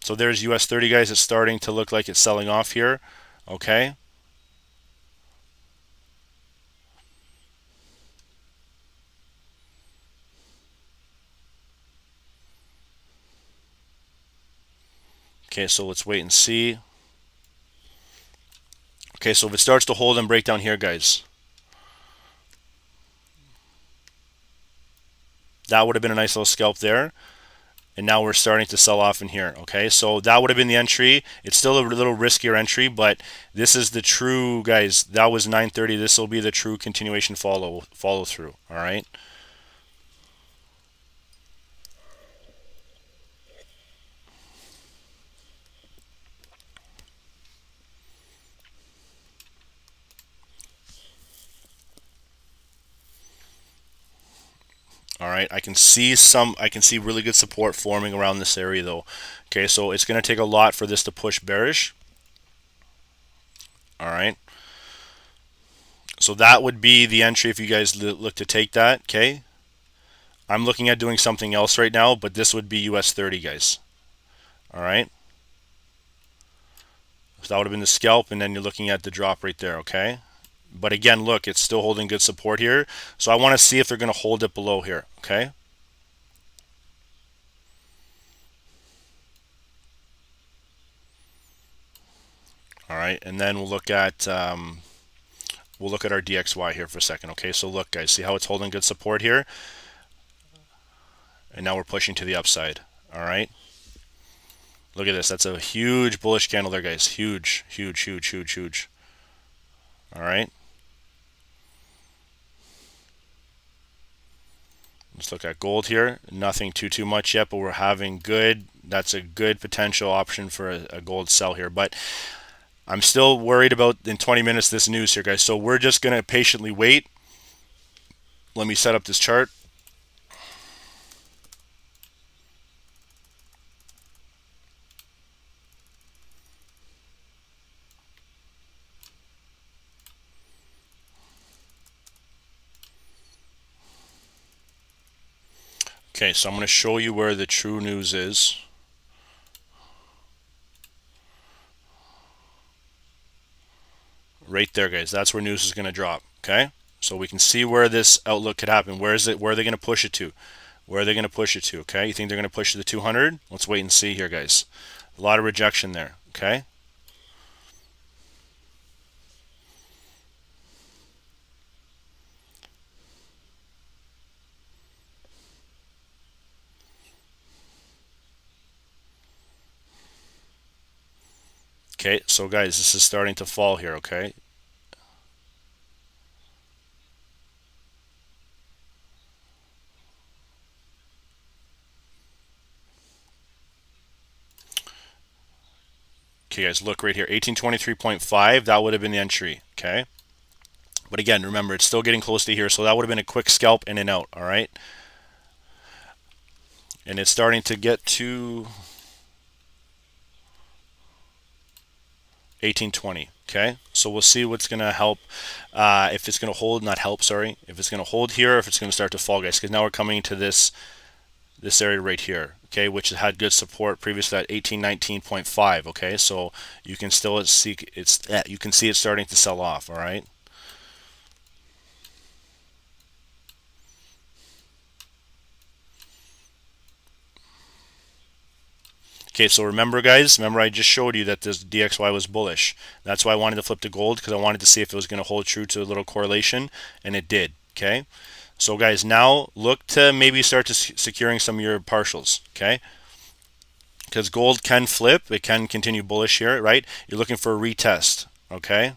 So there's US 30, guys. It's starting to look like it's selling off here, okay? Okay, so let's wait and see. Okay, so if it starts to hold and break down here, guys, that would have been a nice little scalp there. And now we're starting to sell off in here, okay? So that would have been the entry. It's still a little riskier entry, but this is the true, guys, that was 930. This will be the true continuation follow through, all right? All right, I can see really good support forming around this area though. Okay, so it's going to take a lot for this to push bearish. All right. So that would be the entry if you guys look to take that, okay? I'm looking at doing something else right now, but this would be US 30, guys. All right. So that would have been the scalp, and then you're looking at the drop right there, okay? But again, look, it's still holding good support here. So I want to see if they're going to hold it below here, okay? All right, and then we'll look at our DXY here for a second, okay? So look, guys, see how it's holding good support here? And now we're pushing to the upside, all right? Look at this. That's a huge bullish candle there, guys. Huge, huge, huge, huge, huge. All right. Let's look at gold here. Nothing too much yet, but we're having good. That's a good potential option for a gold sell here. But I'm still worried about in 20 minutes this news here, guys. So we're just going to patiently wait. Let me set up this chart. Okay, so I'm going to show you where the true news is. Right there, guys. That's where news is going to drop. Okay, so we can see where this outlook could happen. Where is it? Where are they going to push it to? Where are they going to push it to? Okay, you think they're going to push to the 200? Let's wait and see here, guys. A lot of rejection there. Okay. Okay, so guys, this is starting to fall here, okay? Okay, guys, look right here, 1823.5, that would have been the entry, okay? But again, remember, it's still getting close to here, so that would have been a quick scalp in and out, all right? And it's starting to get to 1820, okay? So we'll see what's going to help, if it's going to hold, not help, sorry, if it's going to hold here, or if it's going to start to fall, guys, because now we're coming to this area right here, okay, which had good support previously at 1819.5, okay? So you can still see you can see it starting to sell off, all right? Okay, so remember, guys, remember I just showed you that this DXY was bullish. That's why I wanted to flip to gold, because I wanted to see if it was going to hold true to a little correlation, and it did, okay? So guys, now look to maybe start to securing some of your partials, okay? because gold can flip, it can continue bullish here, right? You're looking for a retest, okay?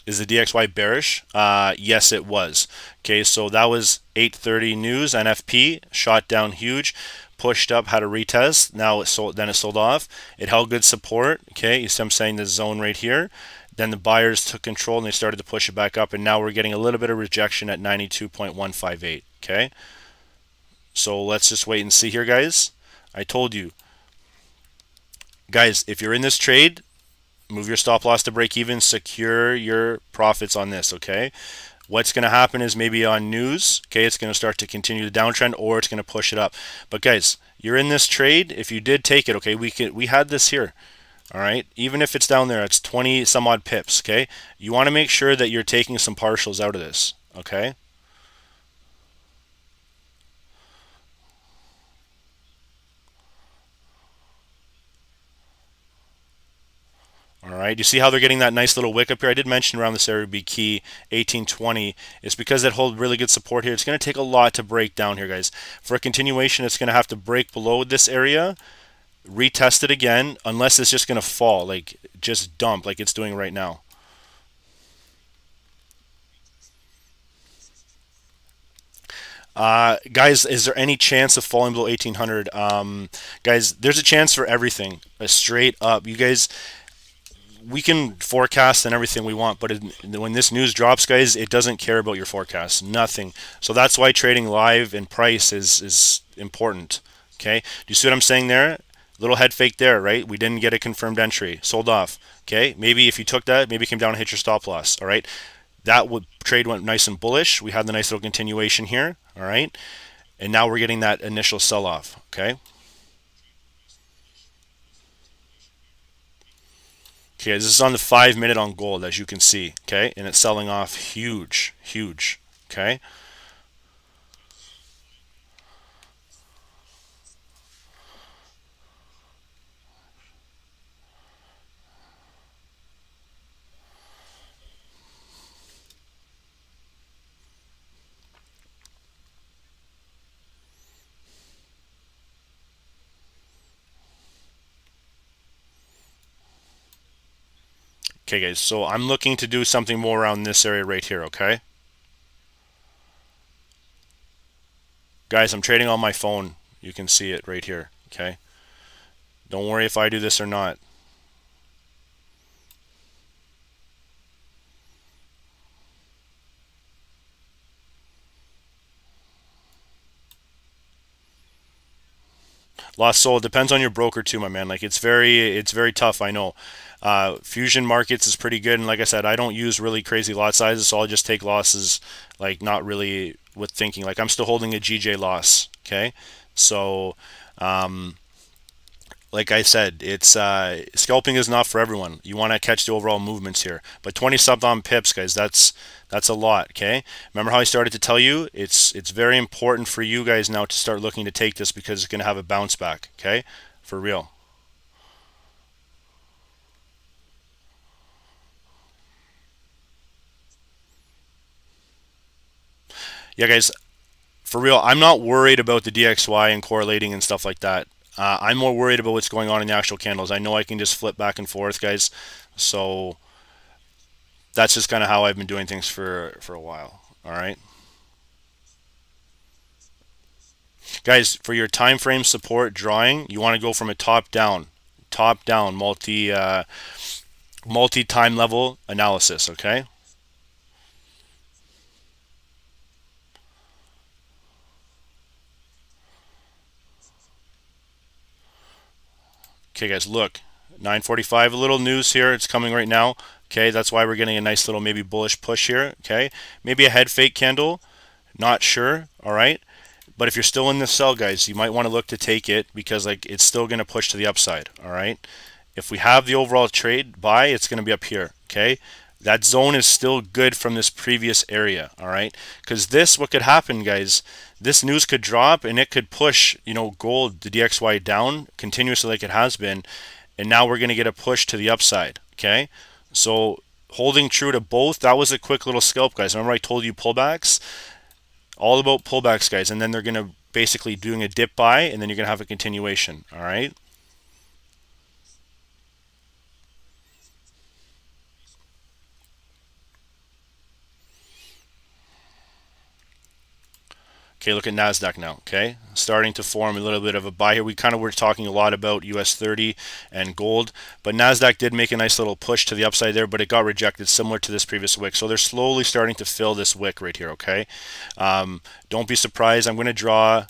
Is the DXY bearish? Yes, it was. Okay, so that was 8:30 news. NFP shot down huge, pushed up, had a retest. Now it sold. Then it sold off. It held good support. Okay, you see I'm saying the zone right here. Then the buyers took control and they started to push it back up. And now we're getting a little bit of rejection at 92.158. Okay, so let's just wait and see here, guys. I told you, guys, if you're in this trade, move your stop loss to break even, secure your profits on this, okay? What's going to happen is maybe on news, okay, it's going to start to continue the downtrend or it's going to push it up. But guys, you're in this trade. If you did take it, okay, we had this here. All right, even if it's down there, it's 20 some odd pips, okay? You want to make sure that you're taking some partials out of this, okay? All right, you see how they're getting that nice little wick up here? I did mention around this area would be key, 1820. It's because it holds really good support here. It's going to take a lot to break down here, guys. For a continuation, it's going to have to break below this area, retest it again, unless it's just going to fall, like just dump like it's doing right now. Guys, is there any chance of falling below 1800? Guys, there's a chance for everything. Straight up. You guys, we can forecast and everything we want, but when this news drops, guys, it doesn't care about your forecast. Nothing. So that's why trading live and price is important. Okay. Do you see what I'm saying there? Little head fake there, right? We didn't get a confirmed entry. Sold off. Okay. Maybe if you took that, maybe came down and hit your stop loss. All right. That would trade went nice and bullish. We had the nice little continuation here. All right. And now we're getting that initial sell off. Okay. Okay, this is on the 5 minute on gold, as you can see. Okay, and it's selling off huge, huge. Okay. Okay, guys, so I'm looking to do something more around this area right here, okay? Guys, I'm trading on my phone. You can see it right here, okay? Don't worry if I do this or not. Lost soul depends on your broker too, my man. Like it's very tough, I know. Fusion markets is pretty good, and like I said, I don't use really crazy lot sizes, so I'll just take losses, like not really with thinking. Like I'm still holding a GJ loss, okay? So, um, like I said, it's scalping is not for everyone. You want to catch the overall movements here, but 20 sub on pips, guys, that's a lot. Okay, remember how I started to tell you it's very important for you guys now to start looking to take this because it's going to have a bounce back. Okay, for real. Yeah, guys, for real. I'm not worried about the DXY and correlating and stuff like that. I'm more worried about what's going on in the actual candles. I know I can just flip back and forth, guys. So that's just kind of how I've been doing things for a while. All right, guys. For your time frame support drawing, you want to go from a top down multi time level analysis. Okay. Okay, guys. Look, 9:45. A little news here. It's coming right now. Okay, that's why we're getting a nice little maybe bullish push here. Okay, maybe a head fake candle. Not sure. All right. But if you're still in the sell, guys, you might want to look to take it because like it's still going to push to the upside. All right. If we have the overall trade buy, it's going to be up here. Okay. That zone is still good from this previous area. All right. Because this, what could happen, guys, this news could drop and it could push, gold, the DXY down continuously like it has been. and now we're going to get a push to the upside. Okay, so holding true to both. That was a quick little scalp, guys. Remember I told you pullbacks, all about pullbacks, guys, and then they're going to basically doing a dip buy, and then you're going to have a continuation. All right. Okay, look at Nasdaq now. Okay, starting to form a little bit of a buy here. We kind of were talking a lot about US 30 and gold, but Nasdaq did make a nice little push to the upside there, but it got rejected, similar to this previous wick. So they're slowly starting to fill this wick right here. Okay, don't be surprised. I'm going to draw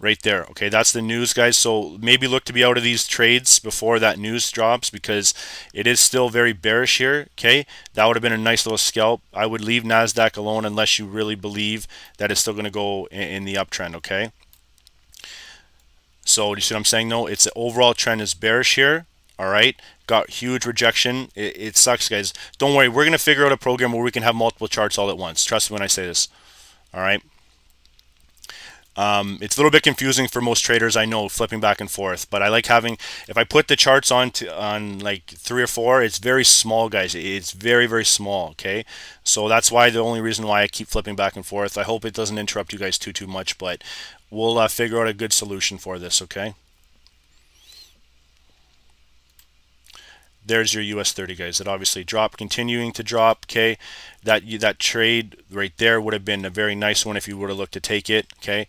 right there. Okay, that's the news, guys. So maybe look to be out of these trades before that news drops, because it is still very bearish here. Okay, that would have been a nice little scalp. I would leave Nasdaq alone unless you really believe that it's still going to go in the uptrend. Okay, so you see what I'm saying? No, its overall trend is bearish here. All right, got huge rejection. It sucks, guys. Don't worry, we're going to figure out a program where we can have multiple charts all at once. Trust me when I say this. All right. It's a little bit confusing for most traders, I know, flipping back and forth, but I like having, if I put the charts on like 3 or 4, it's very small, guys. It's very, very small. Okay, so that's why the only reason why I keep flipping back and forth. I hope it doesn't interrupt you guys too much, but we'll figure out a good solution for this. Okay, there's your US 30, guys. It obviously dropped, continuing to drop. Okay, that trade right there would have been a very nice one if you would have looked to take it. Okay,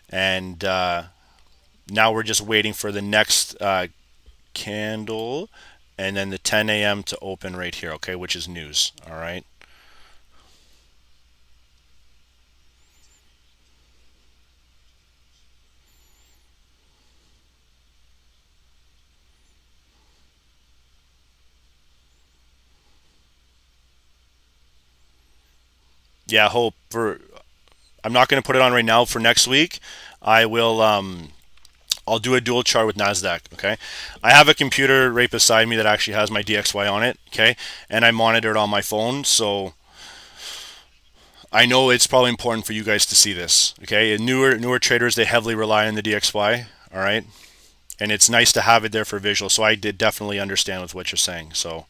and now we're just waiting for the next candle, and then the 10 a.m. to open right here. Okay, which is news. All right. Yeah, hope for. I'm not going to put it on right now. For next week, I will. I'll do a dual chart with Nasdaq. Okay, I have a computer right beside me that actually has my DXY on it. Okay, and I monitor it on my phone, so I know it's probably important for you guys to see this. Okay, and newer traders, they heavily rely on the DXY. All right, and it's nice to have it there for visual. So I did definitely understand with what you're saying. So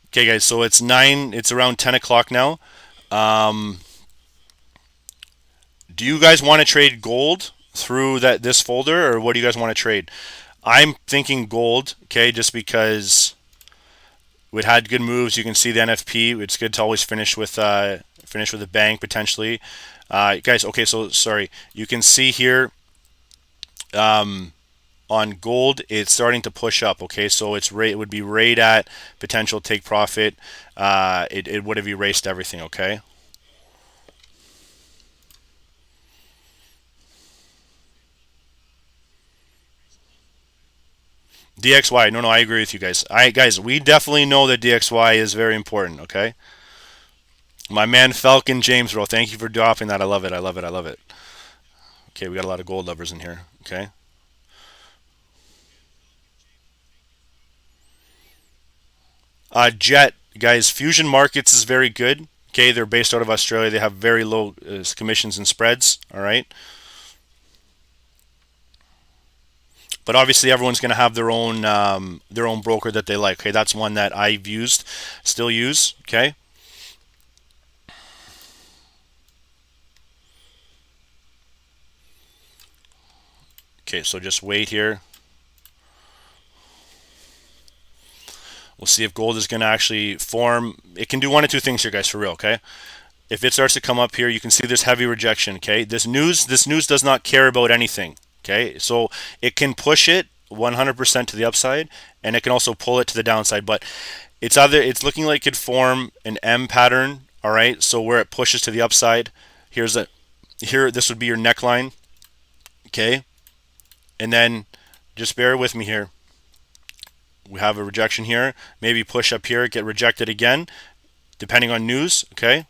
okay, guys. So it's 9. It's around 10 o'clock now. Um, do you guys want to trade gold through this folder, or what do you guys want to trade? I'm thinking gold. Okay, just because we had good moves. You can see the NFP. It's good to always finish with a bang potentially, guys. Okay, so sorry. You can see here on gold, it's starting to push up. Okay, so it would be right at potential take profit. It would have erased everything. Okay. DXY. No, I agree with you guys. Guys, we definitely know that DXY is very important. Okay. My man Falcon James, bro. Thank you for dropping that. I love it. I love it. I love it. Okay, we got a lot of gold lovers in here. Okay. Jet, guys. Fusion Markets is very good. Okay, they're based out of Australia. They have very low commissions and spreads. All right. But obviously, everyone's going to have their own broker that they like. Okay, that's one that I've used, still use. Okay. Okay, so just wait here. We'll see if gold is going to actually form. It can do one of two things here, guys, for real. Okay. If it starts to come up here, you can see there's heavy rejection. Okay. This news does not care about anything. Okay. So it can push it 100% to the upside, and it can also pull it to the downside. But it's looking like it could form an M pattern. All right. So where it pushes to the upside, this would be your neckline. Okay. And then just bear with me here. We have a rejection here. Maybe push up here, get rejected again, depending on news. Okay.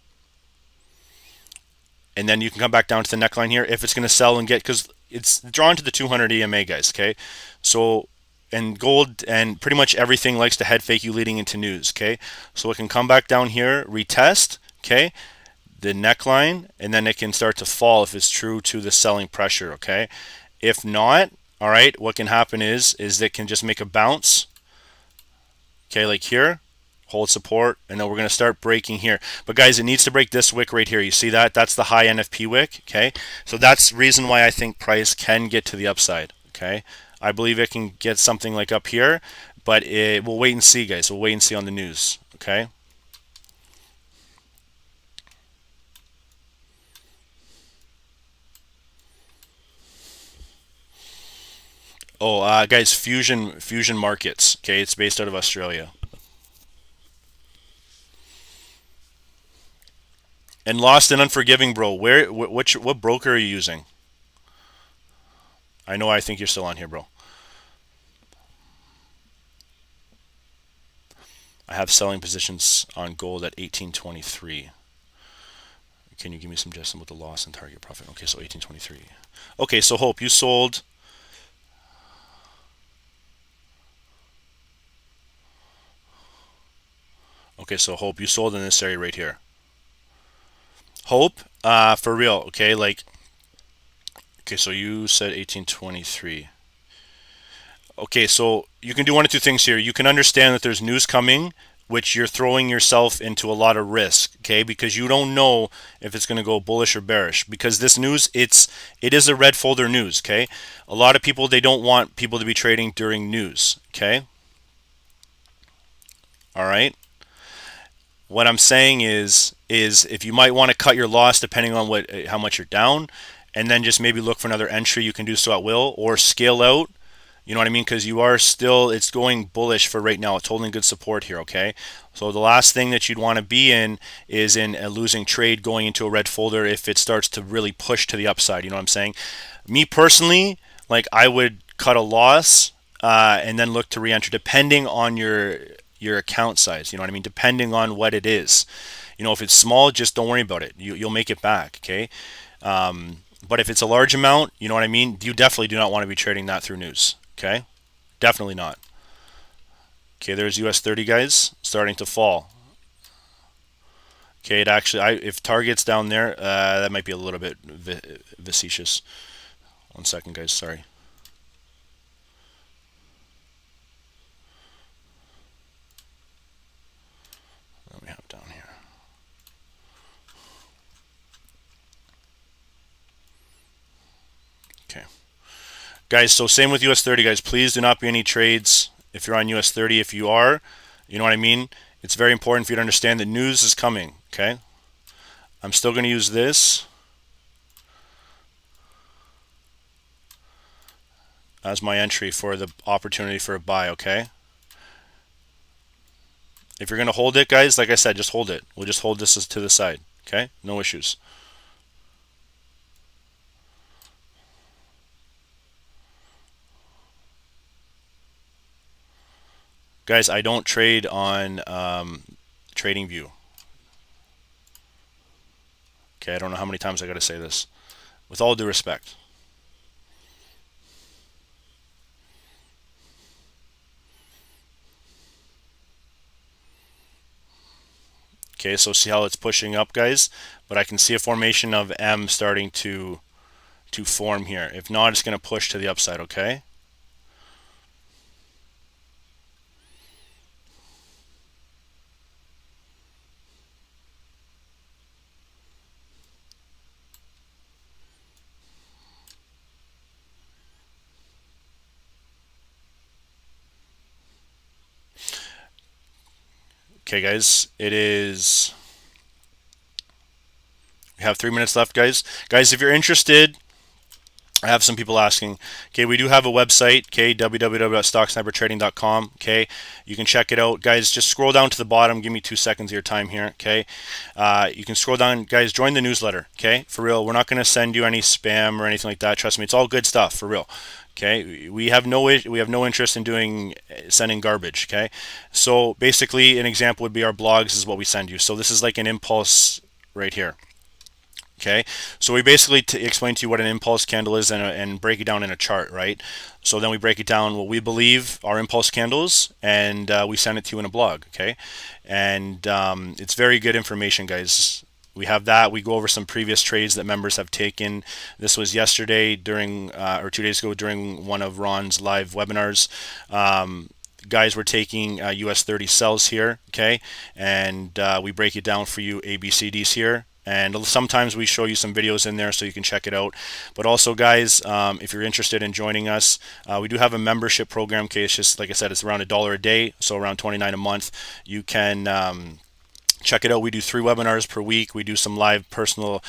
And then you can come back down to the neckline here if it's going to sell and get, because it's drawn to the 200 EMA, guys. Okay. So, and gold and pretty much everything likes to head fake you leading into news. Okay. So it can come back down here, retest. Okay. The neckline, and then it can start to fall if it's true to the selling pressure. Okay. If not, all right, what can happen is it can just make a bounce, okay, like here, hold support, and then we're going to start breaking here. But guys, it needs to break this wick right here. You see that? That's the high NFP wick, okay? So that's the reason why I think price can get to the upside, okay? I believe it can get something like up here, but we'll wait and see, guys. We'll wait and see on the news, okay? Oh, guys, Fusion Markets, okay? It's based out of Australia. And Lost and Unforgiving, bro. What broker are you using? I think you're still on here, bro. I have selling positions on gold at 1823. Can you give me some suggestion with the loss and target profit? Okay, so 1823. Okay, so Hope, you sold. Okay, so Hope, you sold in this area right here. Hope, for real, okay, like, okay, so you said 1823. Okay, so you can do one of two things here. You can understand that there's news coming, which you're throwing yourself into a lot of risk, okay? Because you don't know if it's going to go bullish or bearish. Because this news, it is a red folder news, okay? A lot of people, they don't want people to be trading during news, okay? All right. What I'm saying is if you might want to cut your loss depending on how much you're down, and then just maybe look for another entry, you can do so at will, or scale out. You know what I mean? Because you are still, it's going bullish for right now. It's holding good support here, okay? So the last thing that you'd want to be in is in a losing trade going into a red folder if it starts to really push to the upside. You know what I'm saying? Me personally, like I would cut a loss and then look to re-enter depending on your account size. You know what I mean? Depending on what it is. You know, if it's small, just don't worry about it. You'll make it back, okay? But if it's a large amount, you know what I mean? You definitely do not want to be trading that through news. Okay, definitely not. Okay, there's US 30, guys, starting to fall. Okay, it actually, if target's down there, that might be a little bit facetious. 1 second, guys, sorry. What do we have down here? Okay. Guys, so same with US 30, guys. Please do not be any trades if you're on US 30. If you are, you know what I mean? It's very important for you to understand that news is coming, okay? I'm still going to use this as my entry for the opportunity for a buy, okay? If you're going to hold it, guys, like I said, just hold it. We'll just hold this to the side, okay? No issues. Guys, I don't trade on TradingView. Okay, I don't know how many times I got to say this. With all due respect. Okay, so see how it's pushing up, guys? But I can see a formation of M starting to form here. If not, it's going to push to the upside, okay? Okay, guys, it is. We have 3 minutes left, guys. Guys, if you're interested, I have some people asking. Okay, we do have a website, okay, www.stocksnipertrading.com. Okay, you can check it out, guys. Just scroll down to the bottom. Give me 2 seconds of your time here. Okay, you can scroll down, guys. Join the newsletter. Okay, for real. We're not going to send you any spam or anything like that. Trust me, it's all good stuff for real. Okay, we have no interest in sending garbage. Okay, so basically, an example would be our blogs is what we send you. So this is like an impulse right here. Okay, so we basically explain to you what an impulse candle is and break it down in a chart, right? So then we break it down what we believe are impulse candles, and we send it to you in a blog, okay? And it's very good information, guys. We have that. We go over some previous trades that members have taken. This was yesterday during, or 2 days ago during one of Ron's live webinars. Guys, we're taking US 30 sells here, okay? And we break it down for you, ABCDs here. And sometimes we show you some videos in there so you can check it out. But also, guys, if you're interested in joining us, we do have a membership program. Okay, it's just, like I said, it's around $1 a day, so around $29 a month. You can check it out. We do 3 webinars per week. We do some live personal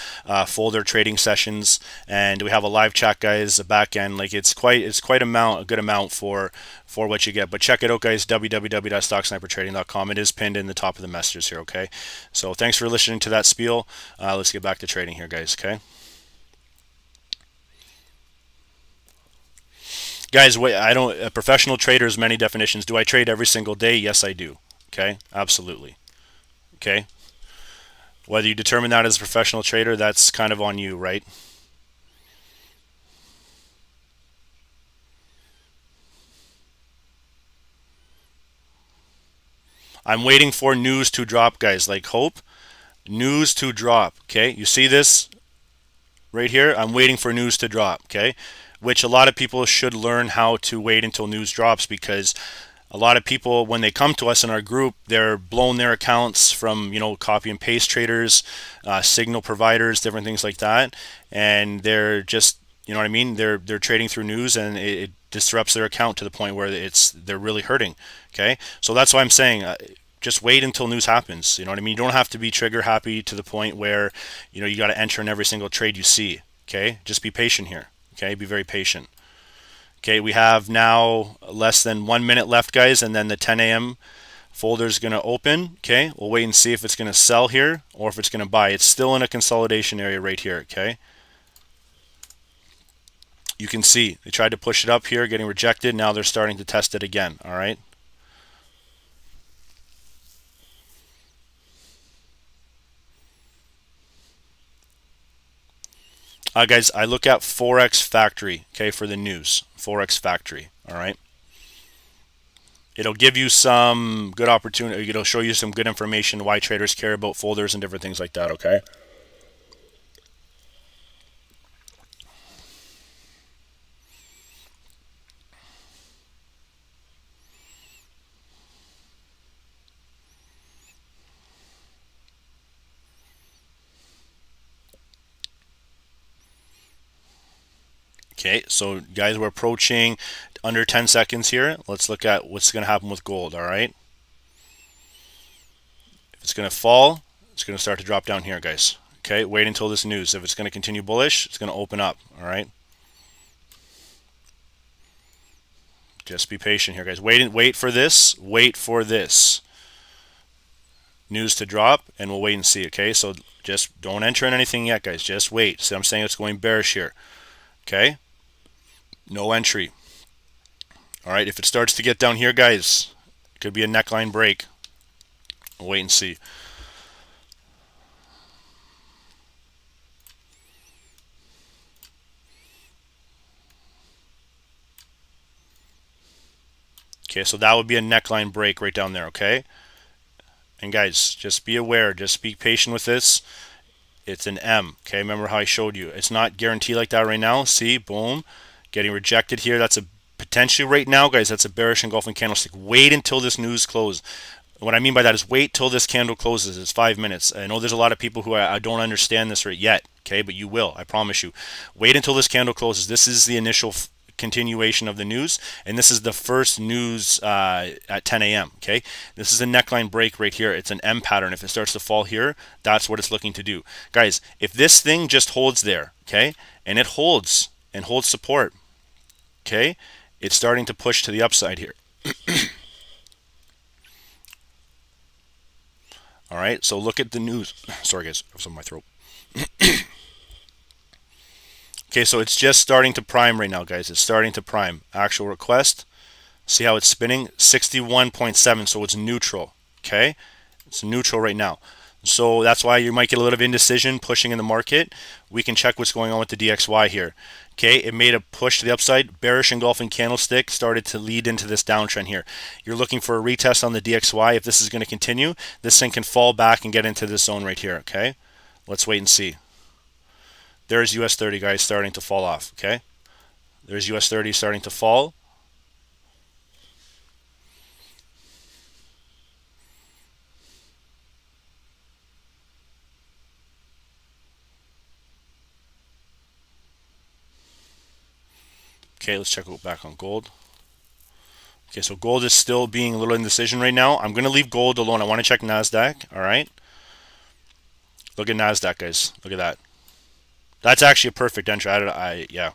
folder trading sessions, and we have a live chat, guys. A back end, like it's quite a good amount for what you get. But check it out, guys. www.stocksnipertrading.com. It is pinned in the top of the messages here. Okay. So thanks for listening to that spiel. Let's get back to trading here, guys. Okay. Guys, wait. I don't. A professional trader has many definitions. Do I trade every single day? Yes, I do. Okay. Absolutely. Okay. Whether you determine that as a professional trader, that's kind of on you, right? I'm waiting for news to drop, guys, like hope. News to drop, okay? You see this right here? I'm waiting for news to drop, okay? Which a lot of people should learn how to wait until news drops, because a lot of people, when they come to us in our group, they're blowing their accounts from, copy and paste traders, signal providers, different things like that, and they're just, you know what I mean? They're trading through news, and it disrupts their account to the point where they're really hurting. Okay, so that's why I'm saying. Just wait until news happens. You know what I mean? You don't have to be trigger happy to the point where you got to enter in every single trade you see. Okay, just be patient here. Okay, be very patient. Okay, we have now less than 1 minute left, guys, and then the 10 a.m. folder is going to open. Okay, we'll wait and see if it's going to sell here or if it's going to buy. It's still in a consolidation area right here. Okay, you can see they tried to push it up here, getting rejected. Now they're starting to test it again. All right. Guys, I look at Forex Factory, okay, for the news. Forex Factory, all right? It'll give you some good opportunity. It'll show you some good information why traders care about folders and different things like that, okay? Okay, so guys, we're approaching under 10 seconds here. Let's look at what's going to happen with gold, all right? If it's going to fall, it's going to start to drop down here, guys. Okay, wait until this news. If it's going to continue bullish, it's going to open up, all right? Just be patient here, guys. Wait for this. Wait for this news to drop, and we'll wait and see, okay? So just don't enter in anything yet, guys. Just wait. See, I'm saying it's going bearish here, okay? No entry. All right, if it starts to get down here, guys, it could be a neckline break. We'll wait and see. Okay, so that would be a neckline break right down there, okay? And guys, just be aware, just be patient with this. It's an M, okay? Remember how I showed you. It's not guaranteed like that right now. See, boom, getting rejected here. That's a potentially right now, guys, that's a bearish engulfing candlestick. Wait until this news closes. What I mean by that is wait till this candle closes. It's 5 minutes. I know there's a lot of people who I don't understand this right yet, okay? But you will, I promise you. Wait until this candle closes. This is the initial continuation of the news, and this is the first news at 10 a.m. Okay, this is a neckline break right here. It's an M pattern. If it starts to fall here, that's what it's looking to do, guys. If this thing just holds there, okay, and it holds and holds support, okay, it's starting to push to the upside here. All right, so look at the news. Sorry, guys, I have some in my throat. Okay, so it's just starting to prime right now, guys. It's starting to prime. Actual request. See how it's spinning? 61.7, so it's neutral. Okay, it's neutral right now. So that's why you might get a little bit of indecision pushing in the market. We can check what's going on with the DXY here. Okay, it made a push to the upside. Bearish engulfing candlestick started to lead into this downtrend here. You're looking for a retest on the DXY. If this is going to continue, this thing can fall back and get into this zone right here. Okay, Let's wait and see. There's US 30, guys, starting to fall off, okay? There's US 30 starting to fall. Okay, let's check back on gold. Okay, so gold is still being a little indecision right now. I'm going to leave gold alone. I want to check Nasdaq, all right? Look at Nasdaq, guys. Look at that. That's actually a perfect entry. Yeah.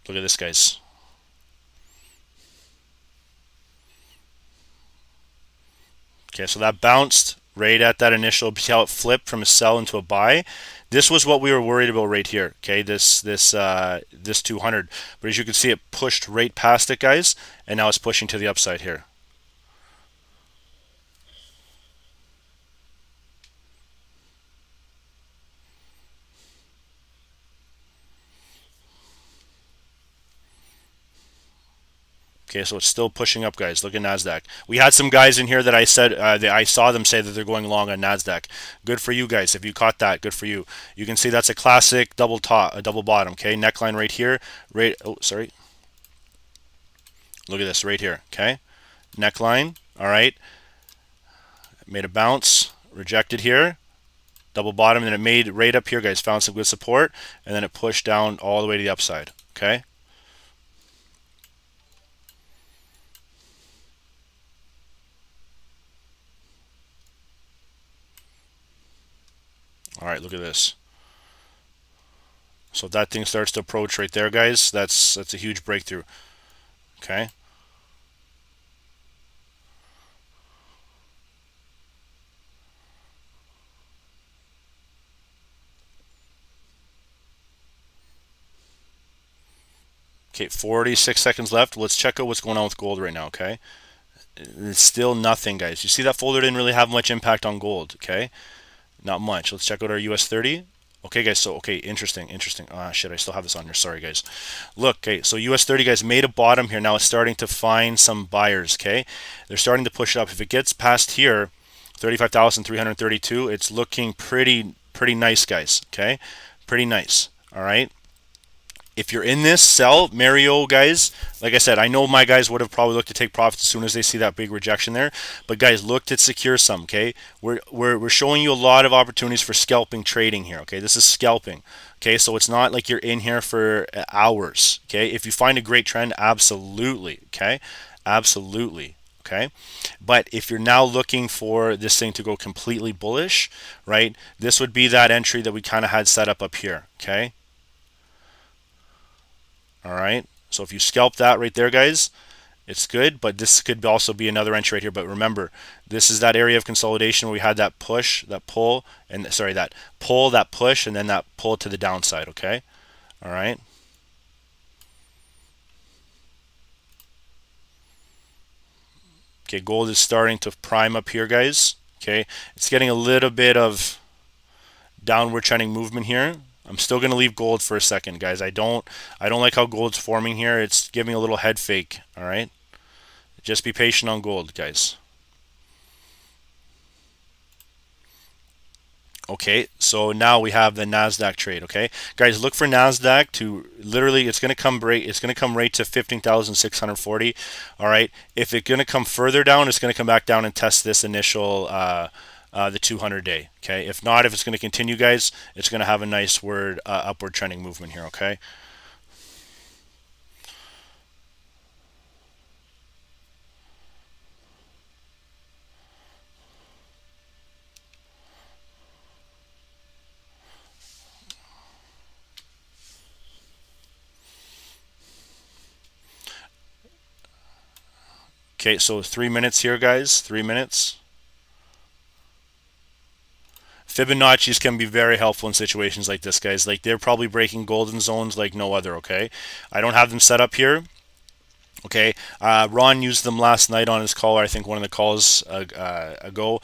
Look at this, guys. Okay, so that bounced right at that initial, see how it flipped from a sell into a buy. This was what we were worried about right here. Okay, this 200, but as you can see, it pushed right past it, guys, and now it's pushing to the upside here. Okay, so it's still pushing up, guys. Look at Nasdaq. We had some guys in here that I said I saw them say that they're going long on Nasdaq. Good for you guys. If you caught that, good for you. You can see that's a classic double top, a double bottom. Okay, neckline right here. Right. Oh, sorry. Look at this right here. Okay, neckline. All right. Made a bounce. Rejected here. Double bottom, and then it made right up here, guys. Found some good support, and then it pushed down all the way to the upside. Okay. All right, look at this. So if that thing starts to approach right there, guys, that's a huge breakthrough. Okay. Okay, 46 seconds left. Let's check out what's going on with gold right now, okay? It's still nothing, guys. You see that folder didn't really have much impact on gold, okay? Not much. Let's check out our US 30. Okay, guys, so, okay, interesting. Ah, shit, I still have this on here. Sorry, guys. Look, okay, so US 30, guys, made a bottom here. Now it's starting to find some buyers, okay? They're starting to push it up. If it gets past here, 35,332, it's looking pretty nice, guys, okay? Pretty nice, all right? If you're in this, sell. Mario, guys, like I said, I know my guys would have probably looked to take profits as soon as they see that big rejection there. But guys, look to secure some, okay? We're showing you a lot of opportunities for scalping trading here, okay? This is scalping, okay? So it's not like you're in here for hours, okay? If you find a great trend, absolutely, okay? Absolutely. Okay, but if you're now looking for this thing to go completely bullish, right, this would be that entry that we kind of had set up here, okay? All right, so if you scalp that right there, guys, it's good, but this could also be another entry right here. But remember, this is that area of consolidation where we had that push, that pull, and sorry, that pull, that push, and then that pull to the downside, okay? All right. Okay, gold is starting to prime up here, guys. Okay, it's getting a little bit of downward trending movement here. I'm still going to leave gold for a second, guys. I don't like how gold's forming here. It's giving a little head fake, all right? Just be patient on gold, guys. Okay, so now we have the Nasdaq trade, okay? Guys, look for Nasdaq to literally it's going to come right to 15,640, all right? If it's going to come further down, it's going to come back down and test this initial the 200 day, okay? If not, if it's going to continue, guys, it's going to have a nice upward trending movement here, okay? Okay, so 3 minutes here, guys. 3 minutes. Fibonacci's can be very helpful in situations like this, guys. Like they're probably breaking golden zones like no other, okay? I don't have them set up here. Okay, Ron used them last night on his call, or I think one of the calls ago.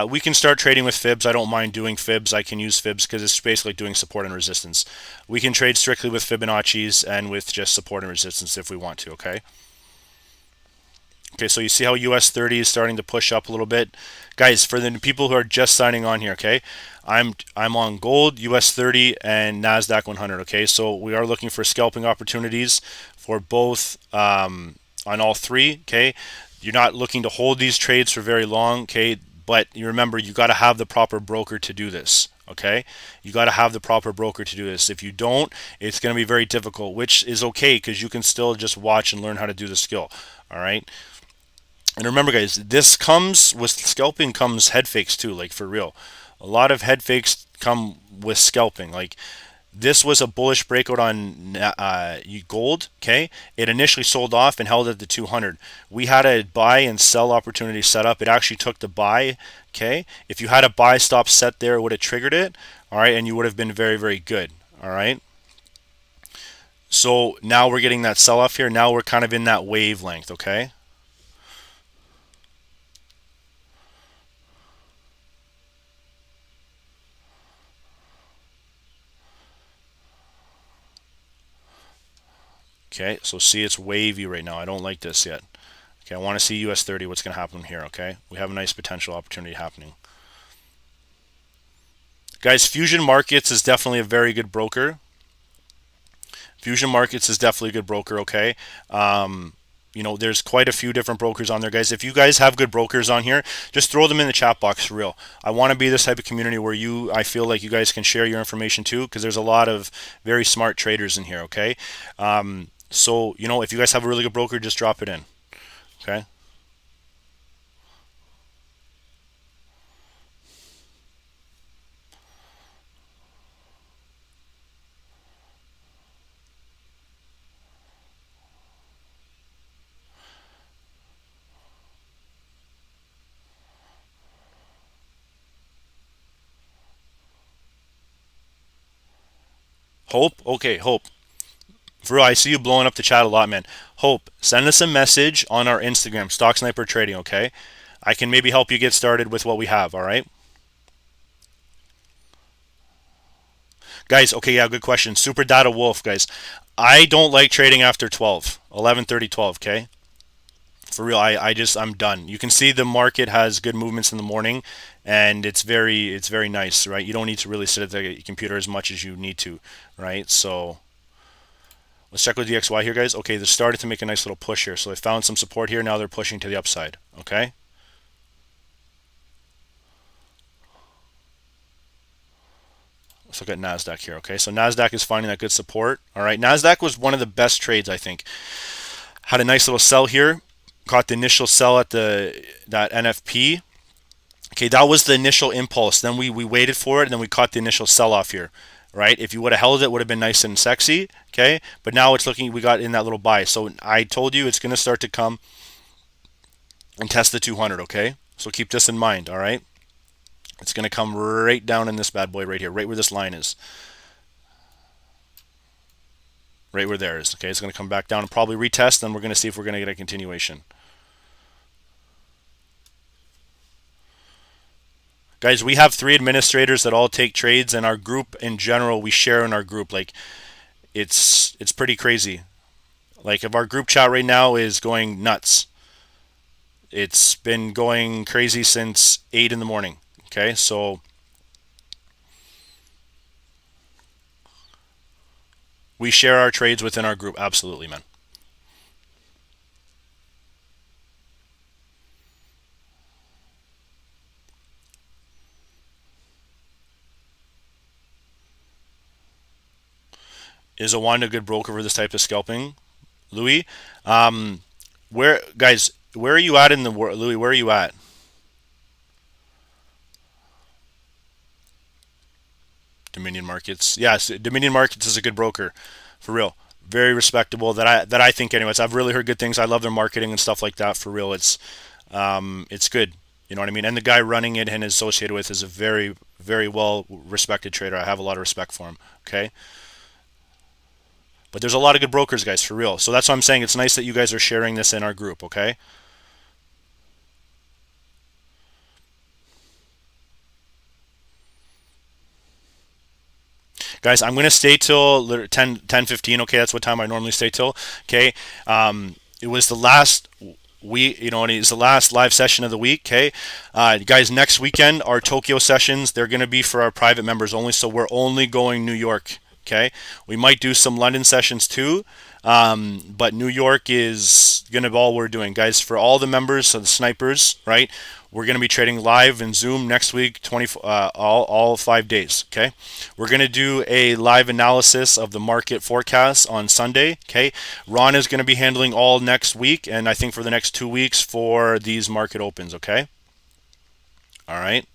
We can start trading with fibs. I don't mind doing fibs. I can use fibs because it's basically doing support and resistance. We can trade strictly with Fibonacci's and with just support and resistance if we want to. Okay. Okay, so you see how US 30 is starting to push up a little bit. Guys, for the people who are just signing on here, okay? I'm on gold, US 30 and Nasdaq 100, okay? So we are looking for scalping opportunities for both on all three, okay? You're not looking to hold these trades for very long, okay? But you remember you got to have the proper broker to do this. Okay, you got to have the proper broker to do this. If you don't, it's going to be very difficult, which is okay because you can still just watch and learn how to do the skill. All right. And remember, guys, this comes with scalping comes head fakes too, like for real. A lot of head fakes come with scalping. Like this was a bullish breakout on gold. Okay, it initially sold off and held at the 200. We had a buy and sell opportunity set up. It actually took the buy. Okay, if you had a buy stop set there, it would have triggered it. All right, and you would have been very, very good. All right. So now we're getting that sell off here. Now we're kind of in that wavelength. Okay. Okay, so see it's wavy right now. I don't like this yet. Okay, I want to see US 30, what's going to happen here, okay? We have a nice potential opportunity happening. Guys, Fusion Markets is definitely a very good broker. Fusion Markets is definitely a good broker, okay? You know, there's quite a few different brokers on there, guys. If you guys have good brokers on here, just throw them in the chat box for real. I want to be this type of community where I feel like you guys can share your information too, because there's a lot of very smart traders in here, okay? So, you know, if you guys have a really good broker, just drop it in, okay? Hope? Okay, Hope. For real, I see you blowing up the chat a lot, man. Hope, send us a message on our Instagram, Stock Sniper Trading, okay? I can maybe help you get started with what we have, all right? Guys, okay, yeah, good question. Super Data Wolf, guys. I don't like trading after 12, 11:30, 12, okay? For real, I'm done. You can see the market has good movements in the morning and it's very nice, right? You don't need to really sit at the computer as much as you need to, right? So let's check with DXY here, guys. Okay, they started to make a nice little push here. So they found some support here. Now they're pushing to the upside. Okay. Let's look at Nasdaq here. Okay, so Nasdaq is finding that good support. All right, Nasdaq was one of the best trades, I think. Had a nice little sell here. Caught the initial sell at that NFP. Okay, that was the initial impulse. Then we waited for it, and then we caught the initial sell off here. Right? If you would have held it, would have been nice and sexy. Okay, but now it's looking. We got in that little buy. So I told you it's going to start to come and test the 200. Okay, so keep this in mind. All right. It's going to come right down in this bad boy right here, right where this line is. Right where there is. Okay, it's going to come back down and probably retest, and we're going to see if we're going to get a continuation. Guys, we have 3 administrators that all take trades, and our group in general, we share in our group. Like, it's pretty crazy. Like, if our group chat right now is going nuts, it's been going crazy since 8 in the morning. Okay, so we share our trades within our group. Absolutely, man. Is Awanda a good broker for this type of scalping, Louis? Where guys? Where are you at in the world, Louis? Where are you at? Dominion Markets. Yes, Dominion Markets is a good broker, for real. Very respectable. That I think, anyways. I've really heard good things. I love their marketing and stuff like that. For real, it's good. You know what I mean? And the guy running it and associated with is a very very well respected trader. I have a lot of respect for him. Okay, But there's a lot of good brokers, guys, for real. So that's why I'm saying it's nice that you guys are sharing this in our group, okay? Guys, I'm going to stay till 10:15. Okay, that's what time I normally stay till. Okay, it was the last week, and it's the last live session of the week. Okay, guys, next weekend our Tokyo sessions, they're going to be for our private members only, so we're only going New York. Okay, we might do some London sessions too, but New York is going to be all we're doing, guys. For all the members, so the snipers, right? We're going to be trading live in Zoom next week, all 5 days. Okay, we're going to do a live analysis of the market forecast on Sunday. Okay, Ron is going to be handling all next week, and I think for the next 2 weeks for these market opens. Okay, all right.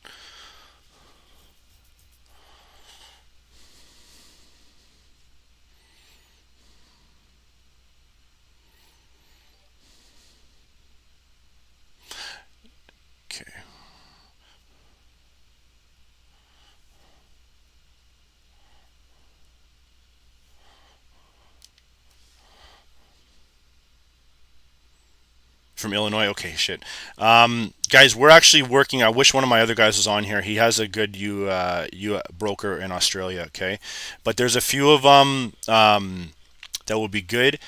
Okay. From Illinois. Okay, shit. Guys, we're actually working. I wish one of my other guys was on here. He has a good U broker in Australia. Okay, but there's a few of them that will be good.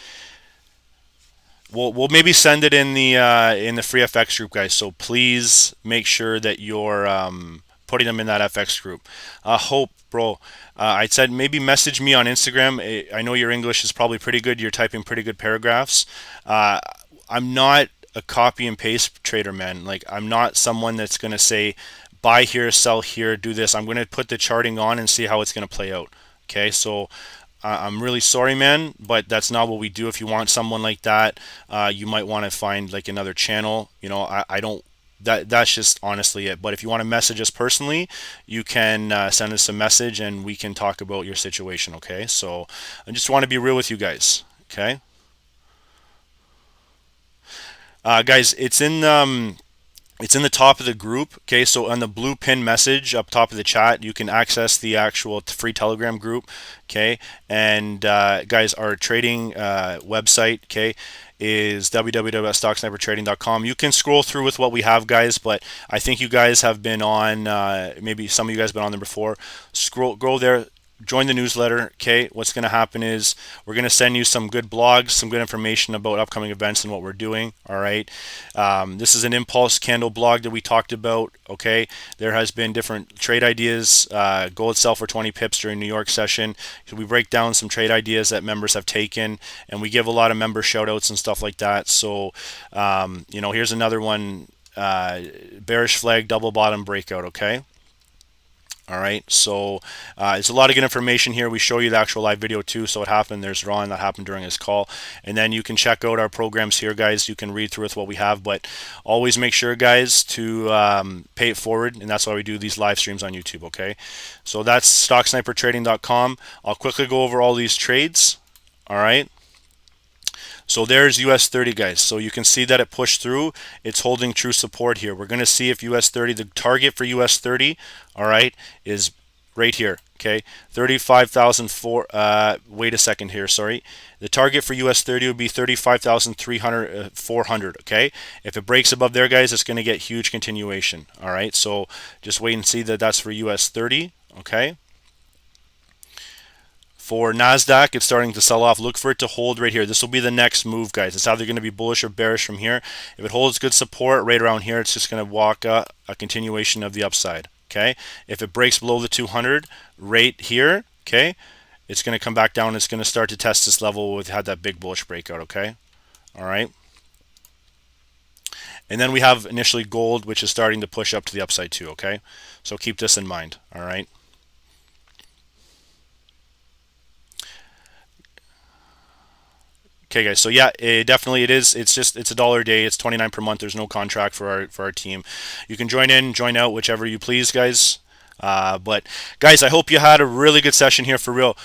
We'll maybe send it in the free FX group, guys. So please make sure that you're putting them in that FX group. Hope, bro. I said maybe message me on Instagram. I know your English is probably pretty good. You're typing pretty good paragraphs. I'm not a copy and paste trader, man. Like, I'm not someone that's going to say buy here, sell here, do this. I'm going to put the charting on and see how it's going to play out. Okay, so I'm really sorry, man, but that's not what we do. If you want someone like that, you might want to find like another channel. I don't. That's just honestly it. But if you want to message us personally, you can send us a message and we can talk about your situation. Okay, so I just want to be real with you guys. Okay. Guys, it's in the top of the group. Okay, so on the blue pin message up top of the chat, you can access the actual free Telegram group. Okay, and guys, our trading website, okay, is www.stocksnipertrading.com. You can scroll through with what we have, guys, but I think you guys have been on, maybe some of you guys have been on there before. Go there, join the newsletter. Okay, what's going to happen is we're going to send you some good blogs, some good information about upcoming events and what we're doing. All right, this is an impulse candle blog that we talked about. Okay, there has been different trade ideas. Gold sell for 20 pips during New York session. So we break down some trade ideas that members have taken, and we give a lot of member shout outs and stuff like that. So here's another one. Bearish flag, double bottom breakout. Okay, all right, so it's a lot of good information here. We show you the actual live video too. So what happened, there's Ron, that happened during his call. And then you can check out our programs here, guys. You can read through with what we have, but always make sure, guys, to pay it forward. And that's why we do these live streams on YouTube, okay? So that's stocksnipertrading.com. I'll quickly go over all these trades, all right? So there's US 30, guys. So you can see that it pushed through. It's holding true support here. We're going to see if US 30, the target for US 30, all right, is right here, okay? 35,004, wait a second here, sorry. The target for US 30 would be 35,300, 400, okay? If it breaks above there, guys, it's going to get huge continuation, all right? So just wait and see that that's for US 30, okay? For Nasdaq, it's starting to sell off. Look for it to hold right here. This will be the next move, guys. It's either going to be bullish or bearish from here. If it holds good support right around here, it's just going to walk a continuation of the upside. Okay. If it breaks below the 200 right here, okay, it's going to come back down. It's going to start to test this level. We've had that big bullish breakout. Okay. All right. And then we have initially gold, which is starting to push up to the upside too. Okay. So keep this in mind. All right. Okay, guys. So yeah, definitely it is. It's $1 a day. It's 29 per month. There's no contract for our team. You can join in, join out, whichever you please, guys. But guys, I hope you had a really good session here for real.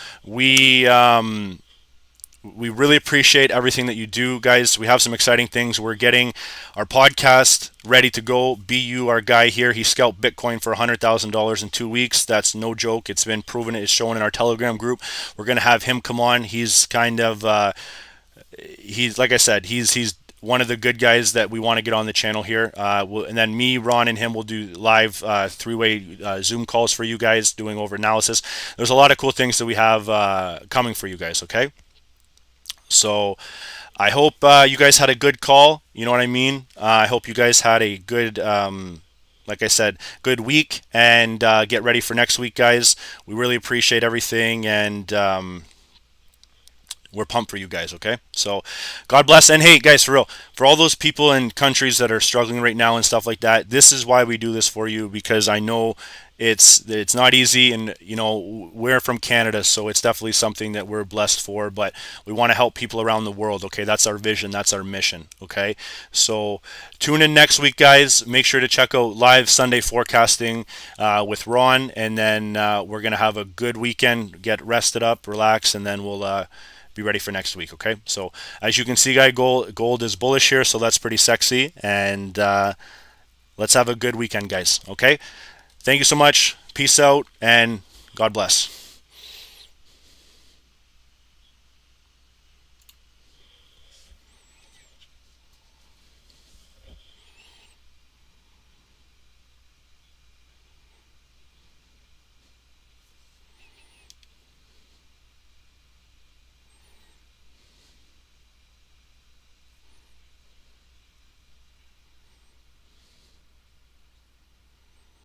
We really appreciate everything that you do, guys. We have some exciting things. We're getting our podcast ready to go. BU, our guy here, he scalped Bitcoin for $100,000 in 2 weeks. That's no joke. It's been proven. It's shown in our Telegram group. We're going to have him come on. He's kind of, he's like I said, he's one of the good guys that we want to get on the channel here. And then me, Ron, and him will do live three-way Zoom calls for you guys, doing over analysis. There's a lot of cool things that we have coming for you guys, okay? So I hope you guys had a good call. You know what I mean? I hope you guys had a good, like I said, good week, and get ready for next week, guys. We really appreciate everything, and we're pumped for you guys, okay? So God bless. And hey, guys, for real, for all those people in countries that are struggling right now and stuff like that, this is why we do this for you, because I know it's not easy, and you know, we're from Canada, so it's definitely something that we're blessed for, but we want to help people around the world, okay? That's our vision, that's our mission, okay? So tune in next week, guys. Make sure to check out live Sunday forecasting with Ron, and then we're gonna have a good weekend, get rested up, relax, and then we'll be ready for next week, okay? So as you can see, guys, gold is bullish here, so that's pretty sexy, and let's have a good weekend, guys, okay? Thank you so much. Peace out, and God bless.